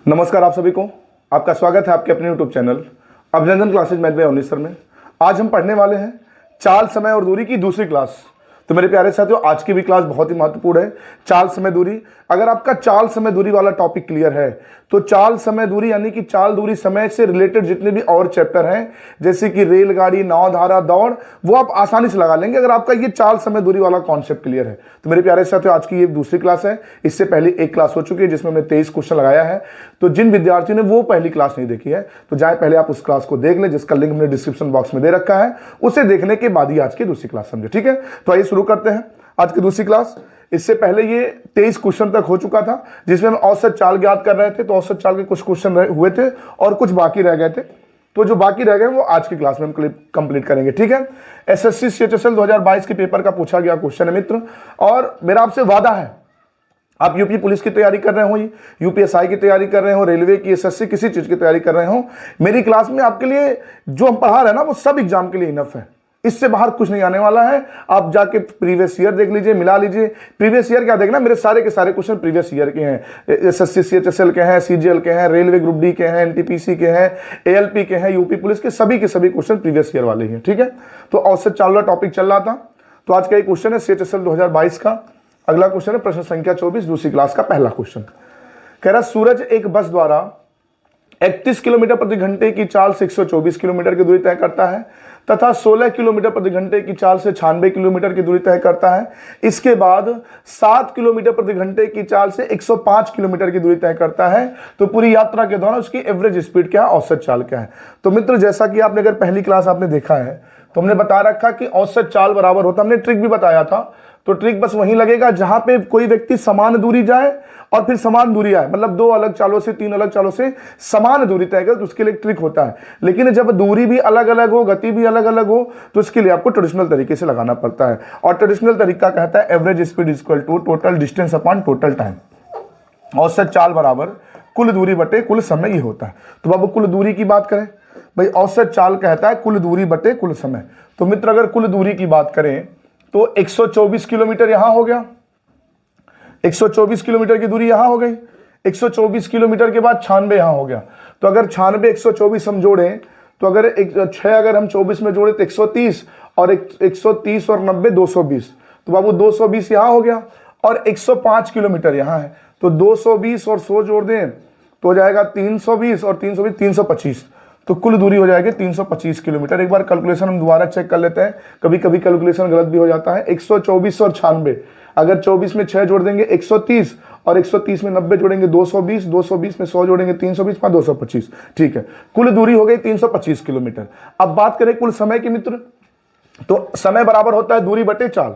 नमस्कार आप सभी को, आपका स्वागत है आपके अपने YouTube channel Abhinandan classes math by Avanish sir में। आज हम पढ़ने वाले हैं चाल, समय और दूरी की दूसरी क्लास। तो मेरे प्यारे साथियों, आज की भी क्लास बहुत ही महत्वपूर्ण है, चाल, समय, दूरी। अगर आपका चाल, समय, दूरी वाला टॉपिक क्लियर है तो चाल, समय, दूरी यानी कि चाल, दूरी, समय से रिलेटेड जितने भी और चैप्टर हैं जैसे कि रेलगाड़ी, नाव, धारा, दौड़, वो आप आसानी से लगा लेंगे अगर आपका ये चाल, समय, दूरी वाला कॉन्सेप्ट क्लियर है। तो मेरे प्यारे साथियों, आज की ये दूसरी क्लास है। इससे पहले एक क्लास हो चुकी है जिसमें हमने 23 क्वेश्चन लगाया है। तो जिन विद्यार्थियों ने वो पहली क्लास नहीं देखी है तो जाए पहले आप उस क्लास को देख ले, जिसका लिंक हमने डिस्क्रिप्शन बॉक्स में दे रखा है। उसे देखने के बाद ही आज की दूसरी क्लास समझे, ठीक है। तो आइए शुरू करते हैं आज की दूसरी क्लास। इससे पहले ये 23 क्वेश्चन तक हो चुका था जिसमें हम औसत चाल ज्ञात कर रहे थे। तो औसत चाल के कुछ क्वेश्चन हुए थे और कुछ बाकी रह गए थे। तो जो बाकी रह गए वो आज की क्लास में हम कंप्लीट करेंगे, ठीक है। एसएससी सीएचएसएल 2022 के पेपर का पूछा गया क्वेश्चन है मित्र, और मेरा आपसे वादा है, आप यूपी पुलिस की तैयारी कर रहे हो, यूपीएसआई की तैयारी कर रहे हो, रेलवे की, एसएससी, किसी चीज की तैयारी कर रहे हो, मेरी क्लास में आपके लिए जो हम पढ़ा रहे हैं ना वो सब एग्जाम के लिए इनफ है। इससे बाहर कुछ नहीं आने वाला है। आप जाके प्रीवियस ईयर देख लीजिए, मिला लीजिए। प्रीवियस ईयर क्या देखना, मेरे सारे के सारे क्वेश्चन प्रीवियस ईयर के हैं। एसएससी सीएचएसएल के हैं, सीजीएल के हैं, रेलवे ग्रुप डी के हैं, एनटीपीसी के हैं, एएलपी के हैं, यूपी पुलिस के सभी क्वेश्चन प्रीवियस ईयर वाले हैं, ठीक है। तो औसत चाल वाला टॉपिक चल रहा था। तो आज का एक क्वेश्चन है सीएचएसएल 2022 का। अगला क्वेश्चन है प्रश्न संख्या 24, दूसरी क्लास का पहला क्वेश्चन। कह रहा सूरज एक बस द्वारा 31 किलोमीटर प्रति घंटे की चाल से 124 किलोमीटर की दूरी तय करता है तथा 16 किलोमीटर प्रति घंटे की चाल से 96 किलोमीटर की दूरी तय करता है। इसके बाद 7 किलोमीटर प्रति घंटे की चाल से 105 किलोमीटर की दूरी तय करता है। तो पूरी यात्रा के दौरान उसकी एवरेज स्पीड क्या है, औसत चाल क्या है। तो मित्र, जैसा कि आपने अगर पहली क्लास आपने देखा है तो हमने बता रखा कि औसत चाल बराबर होता, हमने ट्रिक भी बताया था। तो ट्रिक बस वहीं लगेगा जहां पे कोई व्यक्ति समान दूरी जाए और फिर समान दूरी आए, मतलब दो अलग चालों से, तीन अलग चालों से समान दूरी तय करे, तो उसके लिए एक ट्रिक होता है। लेकिन जब दूरी भी अलग अलग हो, गति भी अलग अलग हो, तो इसके लिए आपको ट्रेडिशनल तरीके से लगाना पड़ता है। और ट्रेडिशनल तरीका कहता है average speed equal to total distance upon total time. औसत चाल बराबर कुल दूरी बटे कुल समय, ये होता है। तो बाबू कुल दूरी की बात करें, भाई औसत चाल कहता है कुल दूरी बटे कुल समय। तो मित्र, अगर कुल दूरी की बात करें तो 124 किलोमीटर यहां हो गया, 124 किलोमीटर की दूरी यहां हो गई, 124 किलोमीटर के बाद 96 यहां हो गया। तो अगर 96 124 हम जोड़ें तो अगर 6 अगर हम 24 में जोड़े तो 130, और 130 और 90 220। तो बाबू 220 यहां हो गया और 105 किलोमीटर यहां है। तो 220 और 100 जोड़ दें तो हो जाएगा 320 और 320 325। तो कुल दूरी हो जाएगी 325 किलोमीटर। एक बार कैलकुलेशन हम दोबारा चेक कर लेते हैं, कभी कभी कैलकुलेशन गलत भी हो जाता है। 124 और 96, अगर 24 में 6 जोड़ देंगे 130, और 130 में 90 जोड़ेंगे 220, 220 में 100 जोड़ेंगे 320, 225, ठीक है। कुल दूरी हो गई 325 किलोमीटर। अब बात करें कुल समय की मित्र, तो समय बराबर होता है दूरी बटे चाल।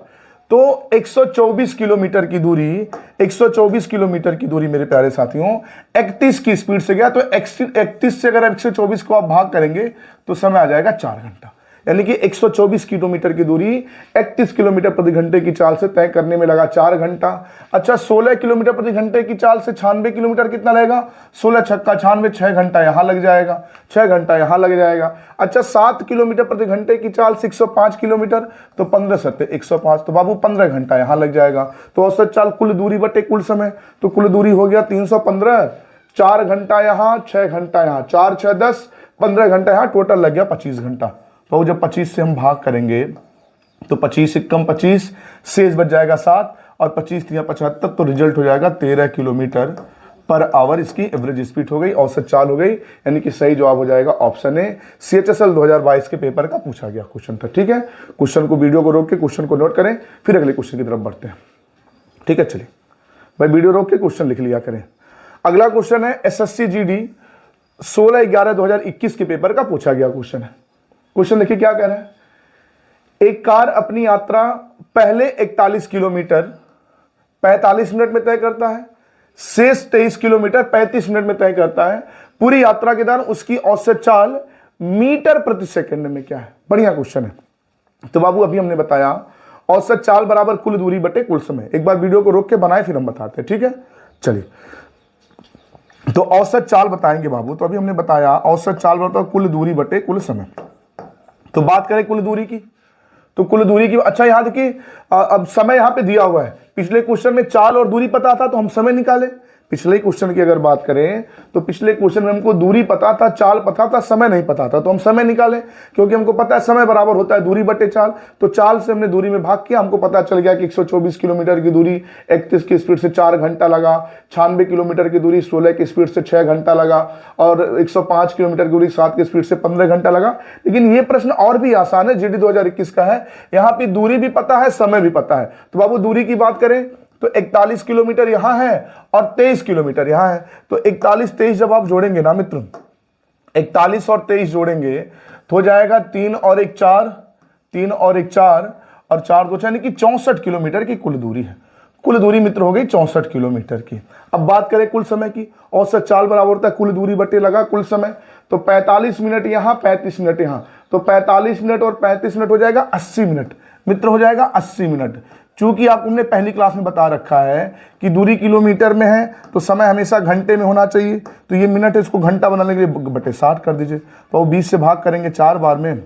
तो 124 किलोमीटर की दूरी, 124 किलोमीटर की दूरी मेरे प्यारे साथियों 31 की स्पीड से गया। तो 31 से अगर 124 को आप भाग करेंगे तो समय आ जाएगा 4 घंटा। यानी कि 124 किलोमीटर की दूरी 31 किलोमीटर प्रति घंटे की चाल से तय करने में लगा 4 घंटा। अच्छा, 16 किलोमीटर प्रति घंटे की चाल से 96 किलोमीटर कितना लगेगा, 16 छक्का 96, 6 घंटा यहां लग जाएगा, 6 घंटा यहां लग जाएगा। अच्छा, 7 किलोमीटर प्रति घंटे की चाल से 105 किलोमीटर, तो 15 सत्ते 105, तो बाबू 15 घंटा यहां लग जाएगा। तो औसत चाल कुल दूरी बटे कुल समय, तो कुल दूरी हो गया 315, 4 घंटा यहां, 6 घंटा यहां, 4 6 10, 15 घंटा यहां, टोटल लग गया 25 घंटा। तो जब 25 से हम भाग करेंगे तो 25 कम 25, शेष बच जाएगा 7, और 25 या 75, तो रिजल्ट हो जाएगा 13 किलोमीटर पर आवर इसकी एवरेज स्पीड हो गई, औसत चाल हो गई। यानी कि सही जवाब हो जाएगा ऑप्शन ए, सीएचएसएल 2022 के पेपर का पूछा गया क्वेश्चन था, ठीक है। क्वेश्चन को, वीडियो को रोक के क्वेश्चन को नोट करें, फिर अगले क्वेश्चन की तरफ बढ़ते हैं, ठीक है। चलिए भाई, वीडियो रोक के क्वेश्चन लिख लिया करें। अगला क्वेश्चन है एसएससी जीडी 16/11/2021 के पेपर का पूछा गया क्वेश्चन है। क्वेश्चन देखिए क्या कह रहा है। एक कार अपनी यात्रा पहले 41 किलोमीटर 45 मिनट में तय करता है, शेष 23 किलोमीटर 35 मिनट में तय करता है। पूरी यात्रा के दौरान उसकी औसत चाल मीटर प्रति सेकंड में क्या है। बढ़िया क्वेश्चन है। तो बाबू अभी हमने बताया औसत चाल बराबर कुल दूरी बटे कुल समय। एक बार वीडियो को रोक के बनाए फिर हम बताते हैं, ठीक है। चलिए, तो औसत चाल बताएंगे बाबू। तो अभी हमने बताया औसत चाल बराबर कुल दूरी बटे कुल समय। तो बात करें कुल दूरी की, तो कुल दूरी की, अच्छा यहां देखिए अब समय यहां पे दिया हुआ है। पिछले क्वेश्चन में चाल और दूरी पता था तो हम समय निकाले, पिछले क्वेश्चन की अगर बात करें तो पिछले क्वेश्चन में हमको दूरी पता था, चाल पता था, समय नहीं पता था। तो हम समय निकालें, क्योंकि हमको पता है समय बराबर होता है दूरी बटे चाल। तो चाल से हमने दूरी में भाग किया, हमको पता चल गया कि 124 किलोमीटर की दूरी 31 की स्पीड से 4 घंटा लगा, 96 किलोमीटर की दूरी 16 की स्पीड से 6 घंटा लगा, और 105 किलोमीटर की दूरी 7 की स्पीड से 15 घंटा लगा। लेकिन ये प्रश्न और भी आसान है, जीडी 2021 का है। यहाँ पे दूरी भी पता है, समय भी पता है। तो बाबू दूरी की बात करें तो 41 किलोमीटर यहां है और 23 किलोमीटर यहां है। तो 41 23 जब आप जोड़ेंगे ना मित्र, 41 और 23 जोड़ेंगे तो हो जाएगा 3 और 1 4, 3 और 1 4 और 4 2 यानी कि 64 किलोमीटर की कुल दूरी है। कुल दूरी मित्र हो गई 64 किलोमीटर की। अब बात करें कुल समय की, औसत चाल बराबर होता है कुल दूरी बटे लगा कुल समय। तो 45 मिनट यहां, 35 मिनट यहां, तो 45 मिनट और 35 मिनट हो जाएगा 80 मिनट मित्र, हो जाएगा 80 मिनट। चूंकि आपको हमने पहली क्लास में बता रखा है कि दूरी किलोमीटर में है तो समय हमेशा घंटे में होना चाहिए, तो ये मिनट है, इसको घंटा बनाने के लिए बटे 60 कर दीजिए। तो वो 20 से भाग करेंगे 4 बार में,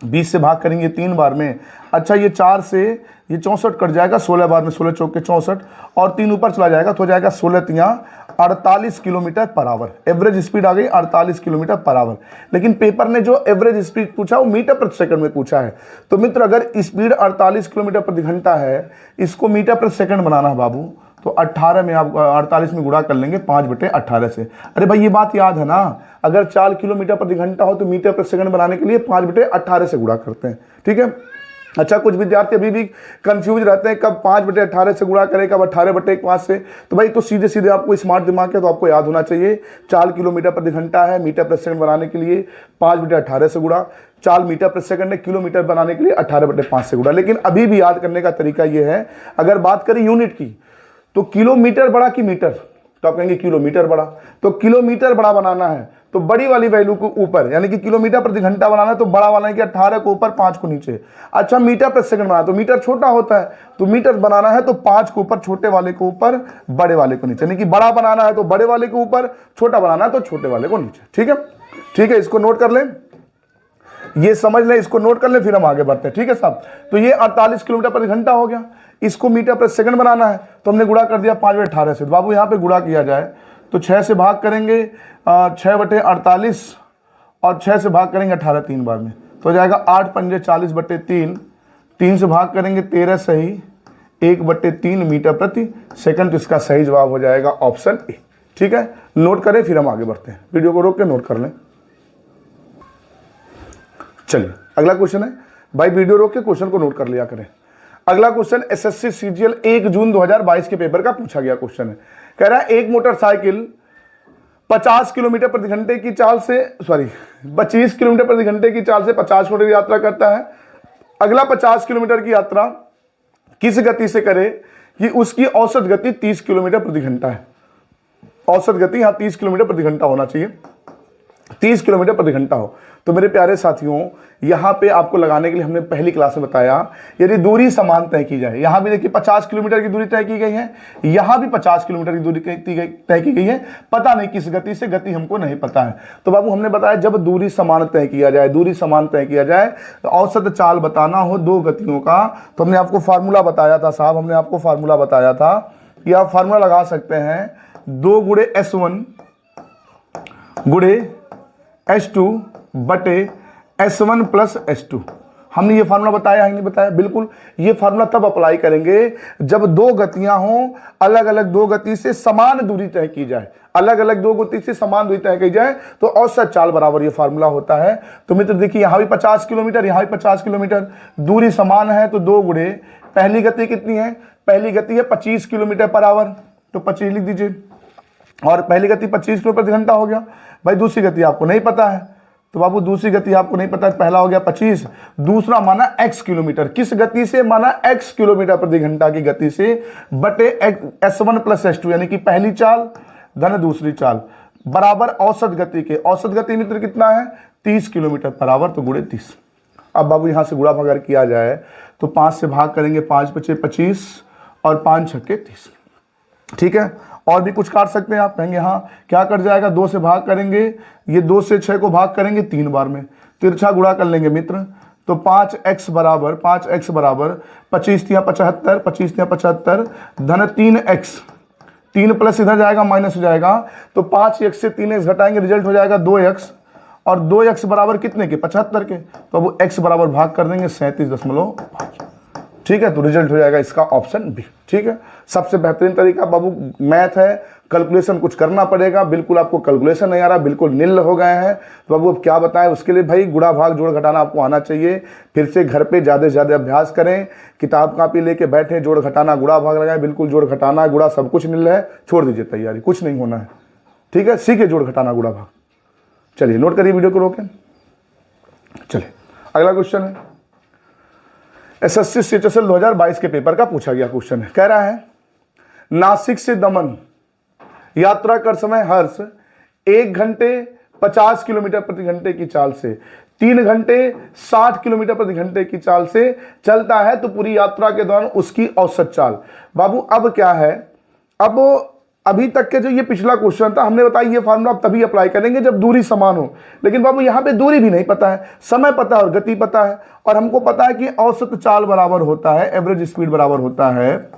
20 से भाग करेंगे 3 बार में। अच्छा, ये 4 से ये 64 कट जाएगा 16 बार में, 16 चौके 64 और 3 ऊपर चला जाएगा तो हो जाएगा 16 तियां 48 kilometre per hour. Average speed आ गई 48 किलोमीटर पर आवर। लेकिन पेपर ने जो एवरेज स्पीड पूछा वो मीटर प्रति सेकंड में पूछा है। तो मित्र अगर स्पीड 48 किलोमीटर प्रति घंटा है, इसको मीटर प्रति सेकंड बनाना है बाबू, तो 18 में आप 48 में गुणा कर लेंगे 5/18 से। अरे भाई ये बात याद है ना, अगर 4 किलोमीटर प्रति घंटा हो तो मीटर प्रति सेकंड बनाने के लिए 5/18 से गुणा करते हैं। ठीक है। अच्छा, कुछ विद्यार्थी अभी भी कंफ्यूज रहते हैं कब 5/18 से गुणा करें, कब 18/5 से। तो भाई तो सीधे सीधे आपको स्मार्ट दिमाग है तो आपको याद होना चाहिए 4 किलोमीटर प्रति घंटा है, मीटर प्रति सेकंड बनाने के लिए 5/18 से गुणा, 4 मीटर प्रति सेकंड है, किलोमीटर बनाने के लिए 18/5 से गुणा। लेकिन अभी भी याद करने का तरीका यह है, अगर बात करें यूनिट की तो किलोमीटर बड़ा कि मीटर, तो आप कहेंगे किलोमीटर बड़ा। तो किलोमीटर बड़ा बनाना है तो बड़ी वाली वैल्यू को ऊपर, यानी कि किलोमीटर प्रति घंटा बनाना है तो बड़ा वाला है कि 18 को ऊपर 5 को नीचे। अच्छा, मीटर प्रति सेकंड बनाना तो मीटर छोटा होता है, तो मीटर बनाना है तो 5 को ऊपर, छोटे वाले को ऊपर, बड़े वाले को नीचे। यानी कि बड़ा बनाना है तो बड़े वाले को ऊपर, छोटा बनाना है तो छोटे वाले को नीचे। ठीक है, ठीक है, इसको नोट कर लें, ये समझ लें, इसको नोट कर लें, फिर हम आगे बढ़ते हैं। ठीक है साहब। तो ये 48 किलोमीटर प्रति घंटा हो गया। इसको मीटर प्रति सेकंड बनाना है तो हमने गुणा कर दिया 5/18 से। तो बाबू यहाँ पे गुणा किया जाए तो 6 से भाग करेंगे 6/48 और 6 से भाग करेंगे 18 3 बार में, तो हो जाएगा 8 पंजे 40/3, 3 से भाग करेंगे 13 सही 1/3 मीटर प्रति सेकंड। तो इसका सही जवाब हो जाएगा ऑप्शन ए। ठीक है, नोट करें, फिर हम आगे बढ़ते हैं। वीडियो को रोक के नोट कर लें। चलिए अगला क्वेश्चन है, भाई वीडियो रोक के क्वेश्चन को नोट कर लिया करें। अगला क्वेश्चन एसएससी सीजीएल 1 जून 2022 के पेपर का पूछा गया क्वेश्चन है। कह रहा है एक मोटरसाइकिल 50 किलोमीटर प्रति घंटे की चाल से 25 किलोमीटर प्रति घंटे की चाल से 50 किलोमीटर की यात्रा करता है। अगला 50 किलोमीटर की यात्रा किस गति से करे कि उसकी औसत गति 30 किलोमीटर प्रति घंटा है। औसत गति यहाँ 30 किलोमीटर प्रति घंटा होना चाहिए, 30 किलोमीटर प्रति घंटा हो। तो मेरे प्यारे साथियों, यहाँ पे आपको लगाने के लिए हमने पहली क्लास में बताया, यदि दूरी समान तय की जाए, यहाँ भी देखिए 50 किलोमीटर की दूरी तय की गई है, यहाँ भी 50 किलोमीटर की दूरी तय की गई है, पता नहीं किस गति से, गति हमको नहीं पता है। तो बाबू हमने बताया जब दूरी समान तय किया जाए, दूरी समान तय किया जाए, तो औसत चाल बताना हो दो गतियों का, तो हमने आपको फार्मूला बताया था साहब, हमने आपको फार्मूला बताया था कि आप फार्मूला लगा सकते हैं 2 × S1 × S2 बटे S1 प्लस S2। हमने ये फार्मूला बताया है नहीं बताया? बिल्कुल। ये फार्मूला तब अप्लाई करेंगे जब दो गतियां हों, अलग अलग दो गति से समान दूरी तय की जाए, अलग अलग दो गति से समान दूरी तय की जाए तो औसत चाल बराबर ये फार्मूला होता है। तो मित्र देखिए यहाँ भी 50 किलोमीटर, यहाँ भी 50 किलोमीटर, दूरी समान है तो 2 × पहली गति कितनी है? पहली गति है 25 किलोमीटर पर आवर, तो 25 लिख दीजिए, और पहली गति 25 किलोमीटर प्रति घंटा हो गया। भाई दूसरी गति आपको नहीं पता है, तो बाबू दूसरी गति आपको नहीं पता है, पहला हो गया 25, दूसरा माना x किलोमीटर, किस गति से? माना x किलोमीटर प्रति घंटा की गति से बटे S1 प्लस S2, यानी कि पहली चाल धन दूसरी चाल बराबर औसत गति के। औसत गति मित्र कितना है? 30 किलोमीटर पर आवर, तो गुणे 30। अब बाबू यहाँ से गुणा भाग किया जाए तो 5 से भाग करेंगे, 5 × 5 = 25 और 5 × 6 = 30। ठीक है, और भी कुछ काट सकते हैं आप, कहेंगे हाँ क्या कट जाएगा? 2 से भाग करेंगे, ये 2 से 6 को भाग करेंगे 3 बार में, तिरछा गुणा कर लेंगे मित्र, तो 5x बराबर 25 × 75, 25 × 75 धन 3x, 3 प्लस इधर जाएगा माइनस हो जाएगा, तो 5x से 3x घटाएंगे, रिजल्ट हो जाएगा 2x, और 2x बराबर कितने के 75 के, तो अब x बराबर भाग कर देंगे 37.5। ठीक है, तो रिजल्ट हो जाएगा इसका ऑप्शन बी। ठीक है, सबसे बेहतरीन तरीका बाबू मैथ है, कैलकुलेशन कुछ करना पड़ेगा, बिल्कुल आपको कैलकुलेशन नहीं आ रहा, बिल्कुल निल हो गए हैं, तो बाबू अब क्या बताएं, उसके लिए भाई गुणा भाग जोड़ घटाना आपको आना चाहिए। फिर से घर पे ज़्यादा से ज़्यादा अभ्यास करें, किताब कापी लेके बैठे, जोड़ घटाना गुणा भाग लगाएं, बिल्कुल जोड़ घटाना गुणा सब कुछ निल है, छोड़ दीजिए तैयारी, कुछ नहीं होना है। ठीक है, सीखे जोड़ घटाना गुणा भाग। चलिए नोट करिए, वीडियो को रोकें। चलिए अगला क्वेश्चन है एसएससी सीएचएसएल 2022 के पेपर का पूछा गया क्वेश्चन है। कह रहा है नासिक से दमन यात्रा कर समय हर्ष 1 घंटे 50 किलोमीटर प्रति घंटे की चाल से 3 घंटे 60 किलोमीटर प्रति घंटे की चाल से चलता है, तो पूरी यात्रा के दौरान उसकी औसत चाल। बाबू अब क्या है, अब अभी तक के जो ये पिछला क्वेश्चन था, हमने बताया ये फार्मूला आप तभी अप्लाई करेंगे जब दूरी समान हो, लेकिन बाबू यहाँ पे दूरी भी नहीं पता है, समय पता है और गति पता है, और हमको पता है कि औसत चाल बराबर होता है, एवरेज स्पीड बराबर होता है,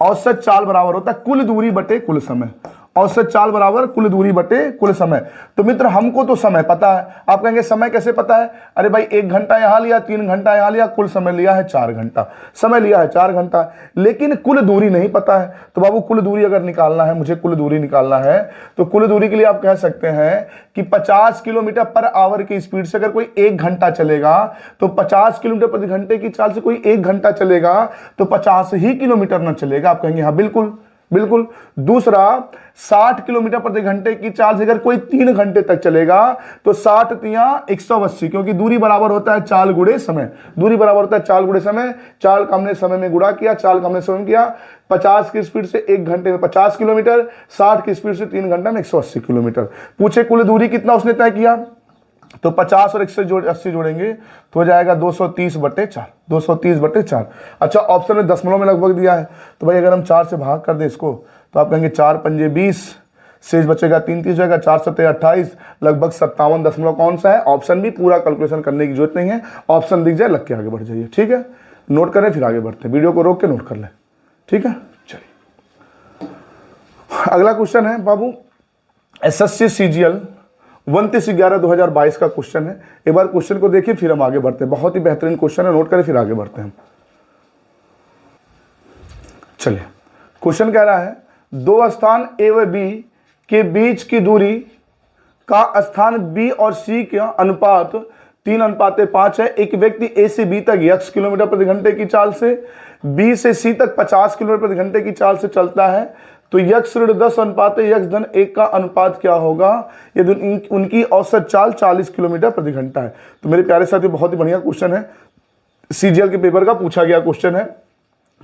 औसत चाल बराबर होता है कुल दूरी बटे कुल समय। औसत चाल बराबर कुल दूरी बटे कुल समय। तो मित्र हमको तो समय पता है, आप कहेंगे समय कैसे पता है, अरे भाई 1 घंटा यहां लिया, 3 घंटा यहां लिया, कुल समय लिया है 4 घंटा, समय लिया है 4 घंटा, लेकिन कुल दूरी नहीं पता है। तो बाबू कुल दूरी अगर निकालना है, मुझे कुल दूरी निकालना है, तो कुल दूरी के लिए आप कह सकते हैं कि 50 किलोमीटर पर आवर की स्पीड से अगर कोई 1 घंटा चलेगा, तो 50 किलोमीटर प्रति घंटे की चाल से कोई 1 घंटा चलेगा, तो 50 ही किलोमीटर ना चलेगा। आप कहेंगे हाँ बिल्कुल बिल्कुल। दूसरा 60 किलोमीटर प्रति घंटे की चाल से अगर कोई 3 घंटे तक चलेगा, तो 60 तिया 180, क्योंकि दूरी बराबर होता है चाल गुणे समय, दूरी बराबर होता है चाल गुणे समय, चाल का हमने समय में गुणा किया, चाल का हमने समय में किया। 50 की स्पीड से 1 घंटे में 50 किलोमीटर, 60 की स्पीड से 3 घंटा में 180 किलोमीटर। पूछे कुल दूरी कितना उसने तय किया, तो 50 और 180 जोड़ेंगे तो हो जाएगा 230/4, 230/4। अच्छा ऑप्शन में दशमलव में लगभग दिया है, तो भाई अगर हम 4 से भाग कर दें इसको, तो आप कहेंगे 4 पंजे 20, शेष बचेगा 3 30 जाएगा, 4 सत्ते 28, लगभग 57 दशमलव कौन सा है, ऑप्शन भी। पूरा कैलकुलेशन करने की जरूरत नहीं है, ऑप्शन दिख जाए लग के आगे बढ़ जाइए। ठीक है, नोट करें फिर आगे बढ़ते हैं, वीडियो को रोक के नोट कर लें। ठीक है, चलिए अगला क्वेश्चन है बाबू एसएससी सीजीएल 29/11/2022 का क्वेश्चन है। एक बार क्वेश्चन को देखिए फिर हम आगे बढ़ते हैं, बहुत ही बेहतरीन क्वेश्चन है, नोट करें फिर आगे बढ़ते हैं। चलिए क्वेश्चन कह रहा है 2 स्थान ए व बी के बीच की दूरी का स्थान बी और सी का अनुपात 3:5 है। एक व्यक्ति ए से बी तक x किलोमीटर प्रति घंटे की चाल से, बी से सी तक 50 किलोमीटर प्रति घंटे की चाल से चलता है, तो x/10:x/1 का अनुपात क्या होगा यदि उनकी औसत चाल 40 किलोमीटर प्रति घंटा है। तो मेरे प्यारे साथियों बहुत ही बढ़िया क्वेश्चन है, सीजीएल के पेपर का पूछा गया क्वेश्चन है।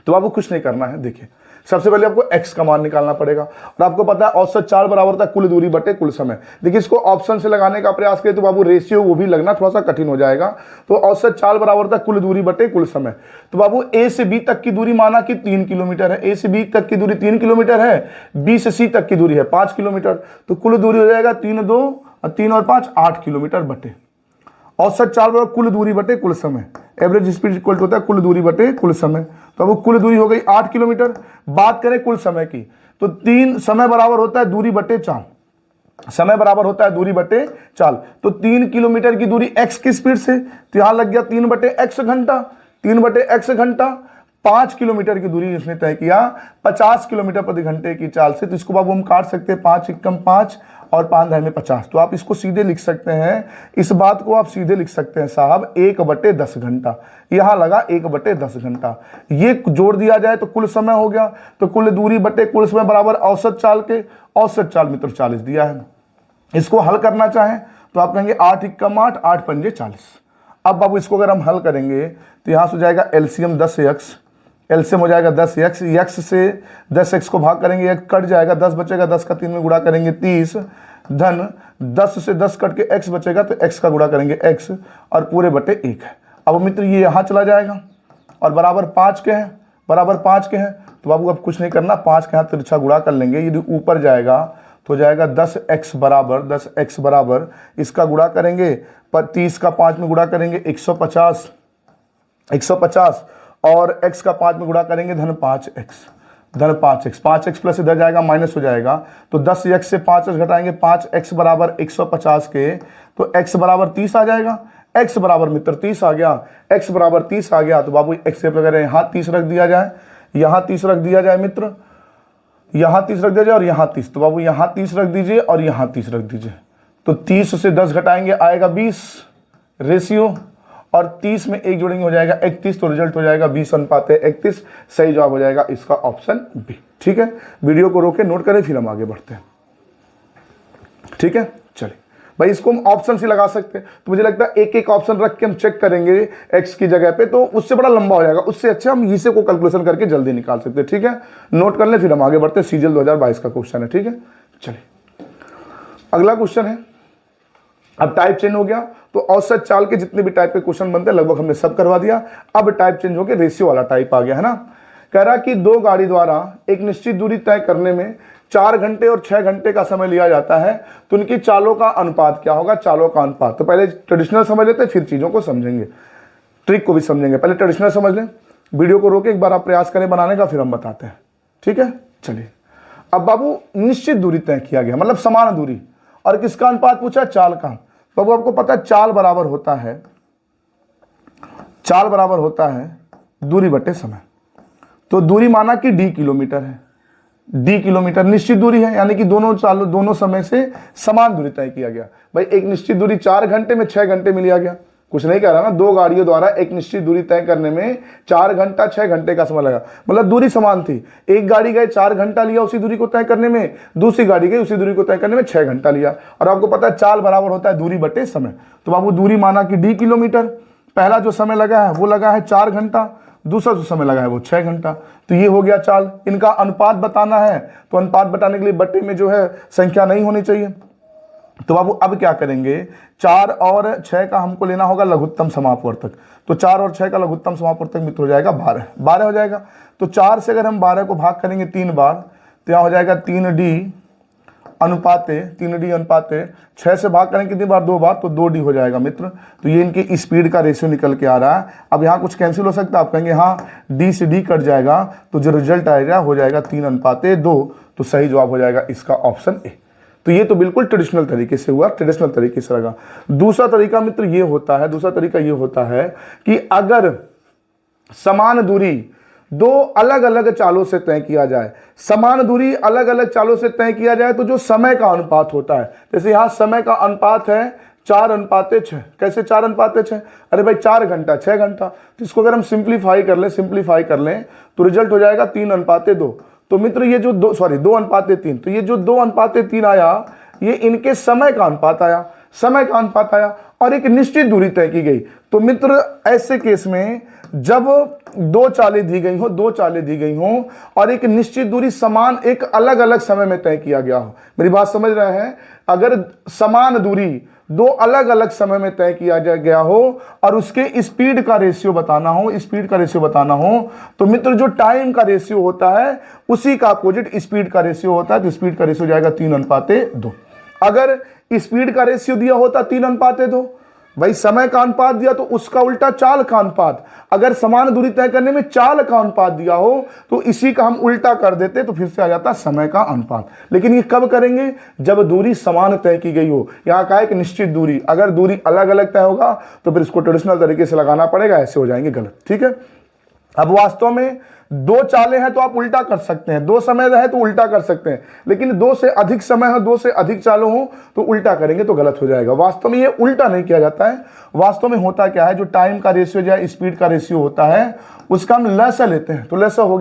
तो आपको कुछ नहीं करना है, देखिए सबसे पहले आपको x का मान निकालना पड़ेगा, और आपको पता है औसत चाल बराबर होता है कुल दूरी बटे कुल समय। देखिए इसको ऑप्शन से लगाने का प्रयास करें तो बाबू रेशियो वो भी लगना थोड़ा सा कठिन हो जाएगा। तो औसत चाल बराबर होता है कुल दूरी बटे कुल समय। तो बाबू ए से बी तक की दूरी माना कि 3 किलोमीटर है, ए से बी तक की दूरी 3 किलोमीटर है, बी से सी तक की दूरी है 5 किलोमीटर, तो कुल दूरी हो जाएगा 3 2 और 3 और 5 8 किलोमीटर बटे औसत चाल बराबर कुल दूरी बटे कुल समय। एवरेज स्पीड इक्वल होता है कुल दूरी बटे कुल समय। तो अब कुल दूरी हो गई 8 किलोमीटर। बात करें कुल समय की, तो 3 समय बराबर होता है दूरी बटे चाल, समय बराबर होता है दूरी बटे चाल। तो 3 किलोमीटर की दूरी x की स्पीड से, तो यहां लग गया 3/x घंटा, 3/x घंटा। 5 किलोमीटर की दूरी इसने तय किया 50 किलोमीटर प्रति घंटे की चाल से, तो इसको बाबू हम काट सकते हैं 5 × 5 और 5 में 50। तो आप इसको सीधे लिख सकते हैं, इस बात को आप सीधे लिख सकते हैं साहब 1/10 घंटा। यहां लगा 1/10 घंटा, ये जोड़ दिया जाए तो कुल समय हो गया। तो कुल दूरी बटे कुल समय बराबर औसत चाल के, औसत चाल मित्र 40 दिया है। इसको हल करना चाहें तो आप कहेंगे 8 × 8 8 पंजे 40। अब बाबू इसको अगर हम हल करेंगे तो यहां से हो जाएगा एलसीएम 10x, एलसीएम हो जाएगा 10x, x से 10x को भाग करेंगे 1 कट जाएगा, 10 बचेगा, 10 का 3 में गुणा करेंगे 30, धन 10 से 10 कट के x बचेगा, तो x का गुणा करेंगे x और पूरे बटे 1 है। अब मित्र ये यहाँ चला जाएगा और बराबर 5 के हैं, बराबर 5 के हैं। तो बाबू अब कुछ नहीं करना, 5 के हाथ तिरछा गुणा कर लेंगे, यदि ऊपर जाएगा तो जाएगा 10x बराबर इसका गुणा करेंगे, पर 30 का 5 में गुणा करेंगे 150 और x का 5 में गुणा करेंगे धन 5x, धन 5x, 5x प्लस इधर जाएगा माइनस हो जाएगा, तो 10x से 5x घटाएंगे, 5x बराबर 150 के, तो x बराबर 30 आ जाएगा। x बराबर मित्र 30 आ गया, x बराबर 30 आ गया, तो बाबू x वगैरह यहाँ 30 रख दिया जाए, यहाँ 30 रख दिया जाए मित्र, यहाँ 30 रख दिया जाए और यहाँ 30, तो बाबू यहाँ 30 रख दीजिए और यहाँ 30 रख दीजिए। तो 30 से 10 घटाएंगे आएगा 20 रेशियो, और 30 में 1 जोड़ेंगे हो जाएगा 31, तो रिजल्ट हो जाएगा 20:31। सही जवाब हो जाएगा इसका ऑप्शन बी। ठीक है, वीडियो को रोके नोट करें, फिर हम आगे बढ़ते हैं। ठीक है, चलिए भाई, इसको हम ऑप्शन से लगा सकते हैं, तो मुझे लगता है एक एक ऑप्शन रख के हम चेक करेंगे एक्स की जगह पे, तो उससे बड़ा लंबा हो जाएगा, उससे अच्छा हम इसे को कैलकुलेशन करके जल्दी निकाल सकते हैं। ठीक है, नोट कर लें, फिर हम आगे बढ़ते हैं। सीजीएल 2022 का क्वेश्चन है। ठीक है, चलिए अगला क्वेश्चन है। अब टाइप चेंज हो गया, तो औसत चाल के जितने भी टाइप के क्वेश्चन बनते हैं लगभग हमने सब करवा दिया। अब टाइप चेंज हो गया, रेशियो वाला टाइप आ गया है ना। कह रहा कि दो गाड़ी द्वारा एक निश्चित दूरी तय करने में 4 घंटे और 6 घंटे का समय लिया जाता है, तो उनकी चालों का अनुपात क्या होगा। चालों का अनुपात, तो पहले ट्रेडिशनल समझ लेते हैं, फिर चीजों को समझेंगे, ट्रिक को भी समझेंगे। पहले ट्रेडिशनल समझ लें, वीडियो को रोके एक बार आप प्रयास करें बनाने का, फिर हम बताते हैं। ठीक है, चलिए। अब बाबू निश्चित दूरी तय किया गया, मतलब समान दूरी, और किसका अनुपात पूछा, चाल का। बाबू आपको पता है चाल बराबर होता है दूरी बटे समय। तो दूरी माना कि d किलोमीटर है, d किलोमीटर निश्चित दूरी है, यानी कि दोनों समय से समान दूरी तय किया गया। भाई एक निश्चित दूरी 4 घंटे में 6 घंटे में लिया गया, कुछ नहीं कह रहा ना, दो गाड़ियों द्वारा एक निश्चित दूरी तय करने में 4 घंटा 6 घंटे का समय लगा, मतलब दूरी समान थी। एक गाड़ी गए 4 घंटा लिया उसी दूरी को तय करने में, दूसरी गाड़ी गई उसी दूरी को तय करने में 6 घंटा लिया। और आपको पता है चाल बराबर होता है दूरी बटे समय। तो बाबू दूरी माना कि d किलोमीटर, पहला जो समय लगा है वो लगा है 4 घंटा, दूसरा जो समय लगा है वो 6 घंटा, तो ये हो गया चाल। इनका अनुपात बताना है, तो अनुपात बताने के लिए बटे में जो है संख्या नहीं होनी चाहिए। तो बाबू अब क्या करेंगे, 4 और 6 का हमको लेना होगा लघुत्तम समापवर्तक। तो 4 और 6 का लघुत्तम समापवर्तक मित्र हो जाएगा 12 हो जाएगा। तो 4 से अगर हम 12 को भाग करेंगे 3 बार, तो यहाँ हो जाएगा 3D अनुपाते 6 से भाग करेंगे कितनी बार, 2 बार, तो 2D हो जाएगा मित्र। तो ये इनकी स्पीड का रेशियो निकल के आ रहा है। अब यहाँ कुछ कैंसिल हो सकता है, आप कहेंगे हाँ D से D कट जाएगा, तो जो रिजल्ट आएगा हो जाएगा 3:2। तो सही जवाब हो जाएगा इसका ऑप्शन ए। तो ये तो बिल्कुल ट्रेडिशनल तरीके से हुआ, ट्रेडिशनल तरीके से लगा। दूसरा तरीका मित्र ये होता है, कि अगर समान दूरी दो अलग अलग चालों से तय किया जाए, समान दूरी अलग अलग चालों से तय किया जाए, तो जो समय का अनुपात होता है, जैसे यहाँ समय का अनुपात है 4:6। कैसे 4:6? अरे भाई 4 घंटा 6 घंटा, तो इसको अगर हम सिंप्लीफाई कर लें तो रिजल्ट हो जाएगा 3:2। तो मित्र ये जो 2:3, तो ये जो 2:3 आया, ये इनके समय का अनुपात आया, और एक निश्चित दूरी तय की गई। तो मित्र ऐसे केस में जब दो चालें दी गई हो और एक निश्चित दूरी समान एक अलग अलग समय में तय किया गया हो, मेरी बात समझ रहे हैं, अगर समान दूरी दो अलग अलग समय में तय किया गया हो और उसके स्पीड का रेशियो बताना हो, तो मित्र जो टाइम का रेशियो होता है उसी का अपोजिट स्पीड का रेशियो होता है। तो स्पीड का रेशियो जाएगा 3:2। अगर स्पीड का रेशियो दिया होता 3:2, भाई समय का अनुपात दिया तो उसका उल्टा चाल का अनुपात। अगर समान दूरी तय करने में चाल का अनुपात दिया हो तो इसी का हम उल्टा कर देते, तो फिर से आ जाता समय का अनुपात। लेकिन ये कब करेंगे, जब दूरी समान तय की गई हो। यहाँ का एक निश्चित दूरी, अगर दूरी अलग अलग तय होगा तो फिर इसको ट्रेडिशनल तरीके से लगाना पड़ेगा, ऐसे हो जाएंगे गलत। ठीक है, अब वास्तव में दो चालें हैं तो आप उल्टा कर सकते हैं, दो समय है तो उल्टा कर सकते हैं, लेकिन दो से अधिक समय हो, दो से अधिक चालों हो तो उल्टा करेंगे तो गलत हो जाएगा। वास्तव में ये उल्टा नहीं किया जाता है। वास्तव में होता क्या है, जो टाइम का रेशियो या स्पीड का रेशियो होता है उसका हम लसा लेते हैं। तो लसा हो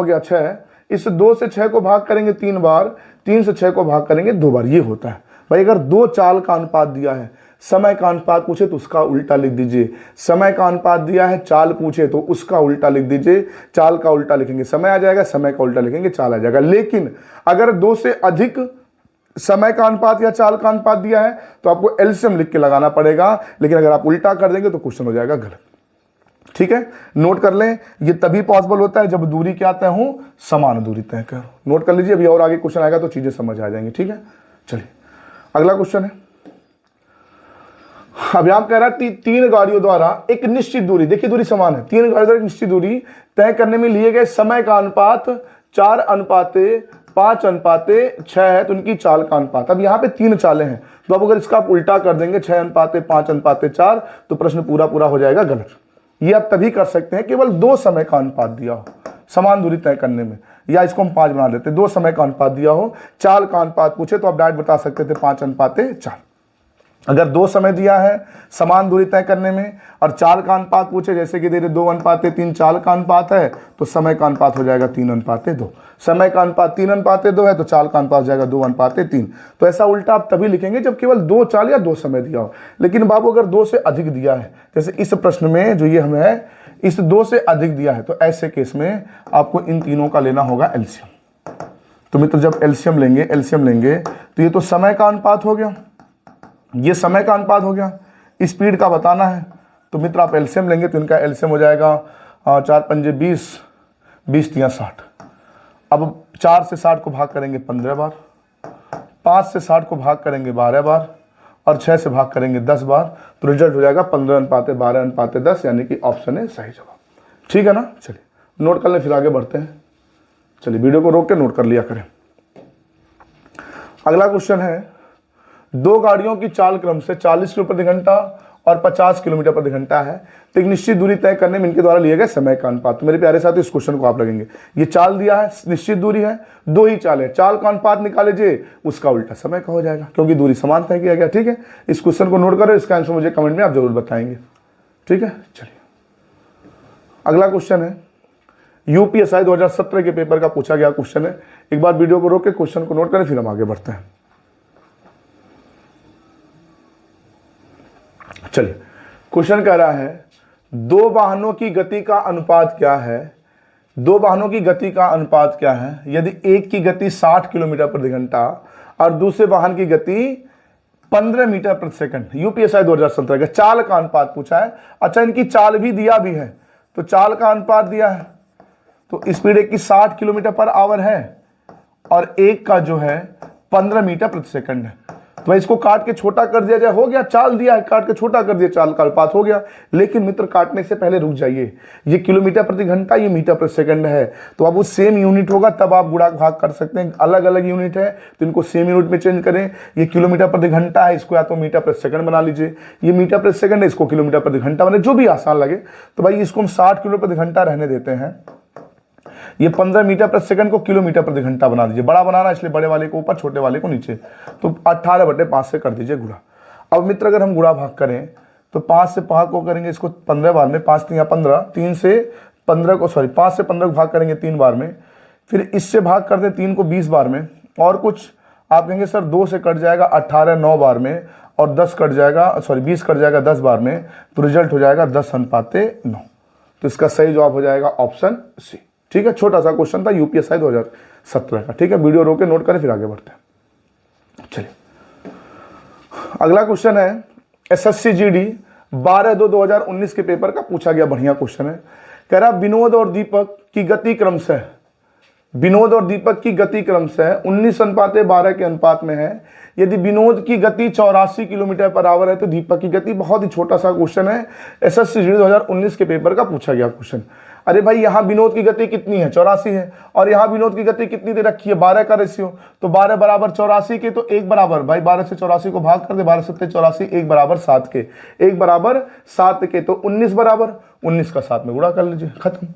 गया 6, इस 2 से 6 को भाग करेंगे 3 बार, 3 से 6 को भाग करेंगे 2 बार, ये होता है। भाई अगर दो चाल का अनुपात दिया है, समय का अनुपात पूछे तो उसका उल्टा लिख दीजिए, समय का अनुपात दिया है चाल पूछे तो उसका उल्टा लिख दीजिए, चाल का उल्टा लिखेंगे समय आ जाएगा, समय का उल्टा लिखेंगे चाल आ जाएगा। लेकिन अगर 2 से अधिक समय का अनुपात या चाल का अनुपात दिया है तो आपको एलसीएम लिख के लगाना पड़ेगा, लेकिन अगर आप उल्टा कर देंगे तो क्वेश्चन हो जाएगा गलत। ठीक है, नोट कर लें, ये तभी पॉसिबल होता है जब दूरी क्या तय हो, समान दूरी तय करो। नोट कर लीजिए, अभी और आगे क्वेश्चन आएगा तो चीजें समझ आ जाएंगी। ठीक है, चलिए अगला क्वेश्चन है। अब यहां कह रहा है तीन गाड़ियों द्वारा एक निश्चित दूरी, देखिए दूरी समान है, तीन गाड़ियों द्वारा एक निश्चित दूरी तय करने में लिए गए समय का अनुपात 4:5:6 है, तो उनकी चाल का अनुपात। अब यहाँ पे तीन चालें हैं, तो अब अगर इसका आप उल्टा कर देंगे 6:5:4 तो प्रश्न पूरा पूरा हो जाएगा गलत। ये आप तभी कर सकते हैं केवल दो समय का अनुपात दिया हो समान दूरी तय करने में, या इसको हम 5 बना लेते, दो समय का अनुपात दिया हो, चाल का अनुपात पूछे तो आप डायरेक्ट बता सकते थे 5:4। अगर दो समय दिया है समान दूरी तय करने में और चाल का अनुपात पूछे, जैसे कि दे रहे 2:3 चाल का अनुपात है, तो समय का अनुपात हो जाएगा 3:2। समय का अनुपात 3:2 है तो चाल का अनुपात हो जाएगा 2:3। तो ऐसा उल्टा आप तभी लिखेंगे जब केवल दो चाल या दो समय दिया हो। लेकिन बाबू अगर दो से अधिक दिया है, जैसे इस प्रश्न में जो ये हमें इस दो से अधिक दिया है, तो ऐसे केस में आपको इन तीनों का लेना होगा एलसीएम। तो मित्र जब एलसीएम लेंगे तो ये तो समय का अनुपात हो गया, ये समय का अनुपात हो गया, स्पीड का बताना है, तो मित्र आप एलसीएम लेंगे तो इनका एलसीएम हो जाएगा 4 पंजे 20, 20 तियां 60। अब 4 से 60 को भाग करेंगे 15 बार, 5 से 60 को भाग करेंगे 12 बार और 6 से भाग करेंगे 10 बार, तो रिजल्ट हो जाएगा 15:12:10, यानी कि ऑप्शन है सही जवाब। ठीक है ना, चलिए नोट कर लें फिर आगे बढ़ते हैं। चलिए वीडियो को रोक के नोट कर लिया करें। अगला क्वेश्चन है, दो गाड़ियों की चाल क्रम से 40 किलोमीटर प्रति घंटा और 50 किलोमीटर प्रति घंटा है, तो एक निश्चित दूरी तय करने में इनके द्वारा लिए गए समय का अनुपात। तो मेरे प्यारे साथी इस क्वेश्चन को आप लगेंगे, ये चाल दिया है, निश्चित दूरी है, दो ही चाल है, चाल का अनुपात निकाल लीजिए, उसका उल्टा समय का हो जाएगा क्योंकि दूरी समान तय किया गया। ठीक है, इस क्वेश्चन को नोट करो, इसका आंसर मुझे कमेंट में आप जरूर बताएंगे। ठीक है, चलिए अगला क्वेश्चन है, यूपीएसआई 2017 के पेपर का पूछा गया क्वेश्चन है। एक बार वीडियो को रोक के क्वेश्चन को नोट करें फिर हम आगे बढ़ते हैं। चलिए क्वेश्चन कह रहा है, दो वाहनों की गति का अनुपात क्या है, दो वाहनों की गति का अनुपात क्या है यदि एक की गति 60 किलोमीटर प्रति घंटा और दूसरे वाहन की गति 15 मीटर प्रति सेकंड। यूपीएसआई 2017 का चाल का अनुपात पूछा है। अच्छा, इनकी चाल भी दिया भी है, तो चाल का अनुपात दिया है, तो स्पीड एक की 60 किलोमीटर पर आवर है और एक का जो है 15 मीटर प्रति सेकंड है। तो भाई इसको काट के छोटा कर दिया जाए, हो गया, चाल दिया है, काट के छोटा कर दिया, चाल का अनुपात हो गया। लेकिन मित्र काटने से पहले रुक जाइए, ये किलोमीटर प्रति घंटा, ये मीटर प्रति सेकंड है, तो अब वो सेम यूनिट होगा तब आप गुणा भाग कर सकते हैं। अलग अलग यूनिट है तो इनको सेम यूनिट में चेंज करें। ये किलोमीटर प्रति घंटा है, इसको या तो मीटर प्रति सेकंड बना लीजिए, ये मीटर प्रति सेकंड है, इसको किलोमीटर प्रति घंटा बने, जो भी आसान लगे। तो भाई इसको हम 60 किलोमीटर प्रति घंटा रहने देते हैं, ये 15 मीटर प्रति सेकंड को किलोमीटर प्रति घंटा बना दीजिए, बड़ा बनाना इसलिए बड़े वाले को ऊपर छोटे वाले को नीचे, तो 18/5 से कर दीजिए गुणा। अब मित्र अगर हम गुणा भाग करें तो 5 से भाग को करेंगे इसको 15 बार में, 5 तियां 15, 3 से 15 को 5 से 15 को भाग करेंगे 3 बार में, फिर इससे भाग कर दें 3 को 20 बार में, और कुछ आप कहेंगे सर 2 से कट जाएगा 18 9 बार में, और 10 कट जाएगा 20 कट जाएगा 10 बार में, तो रिजल्ट हो जाएगा 10:9। तो इसका सही जवाब हो जाएगा ऑप्शन सी। ठीक है, छोटा सा क्वेश्चन था यूपीएसआई 2017 का। ठीक है, वीडियो रोके नोट करें फिर आगे बढ़ते हैं। चलिए अगला क्वेश्चन है, एसएससी जीडी 12/2/2019 के पेपर का पूछा गया बढ़िया क्वेश्चन है। कह रहा विनोद और दीपक की गति क्रमशः 19:12 के अनुपात में है। यदि विनोद की गति 84 किलोमीटर पर आवर है तो दीपक की गति, बहुत ही छोटा सा क्वेश्चन है, एसएससी जीडी 2019 के पेपर का पूछा गया क्वेश्चन। अरे भाई यहाँ विनोद की गति कितनी है, 84 है, और यहाँ विनोद की गति कितनी दे रखी है, 12 का रेशियो, तो 12 बराबर 84 के, तो 1 बराबर, भाई 12 से 84 को भाग कर दे, 12 7 84, 1 बराबर 7 के, 1 बराबर 7 के, तो 19 बराबर 19 का 7 में गुणा कर लीजिए, खत्म।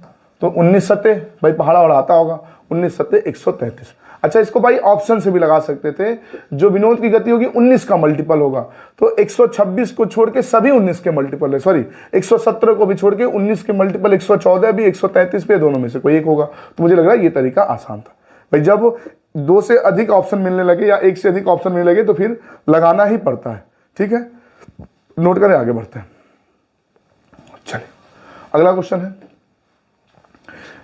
तो 19 सत्ते, भाई पहाड़ा उड़ाता होगा, 19 सत्ते 133। अच्छा, इसको भाई ऑप्शन से भी लगा सकते थे, जो विनोद की गति होगी 19 का मल्टीपल होगा, तो 126 को छोड़ के सभी 19 के मल्टीपल है, सॉरी 117 को भी छोड़ के 19 के मल्टीपल 114 भी, 133 पे, दोनों में से कोई एक होगा। तो मुझे लग रहा है ये तरीका आसान था भाई, जब 2 से अधिक ऑप्शन मिलने लगे या 1 से अधिक ऑप्शन मिलने लगे तो फिर लगाना ही पड़ता है। ठीक है, नोट करें, आगे बढ़ते हैं। चलिए अगला क्वेश्चन है,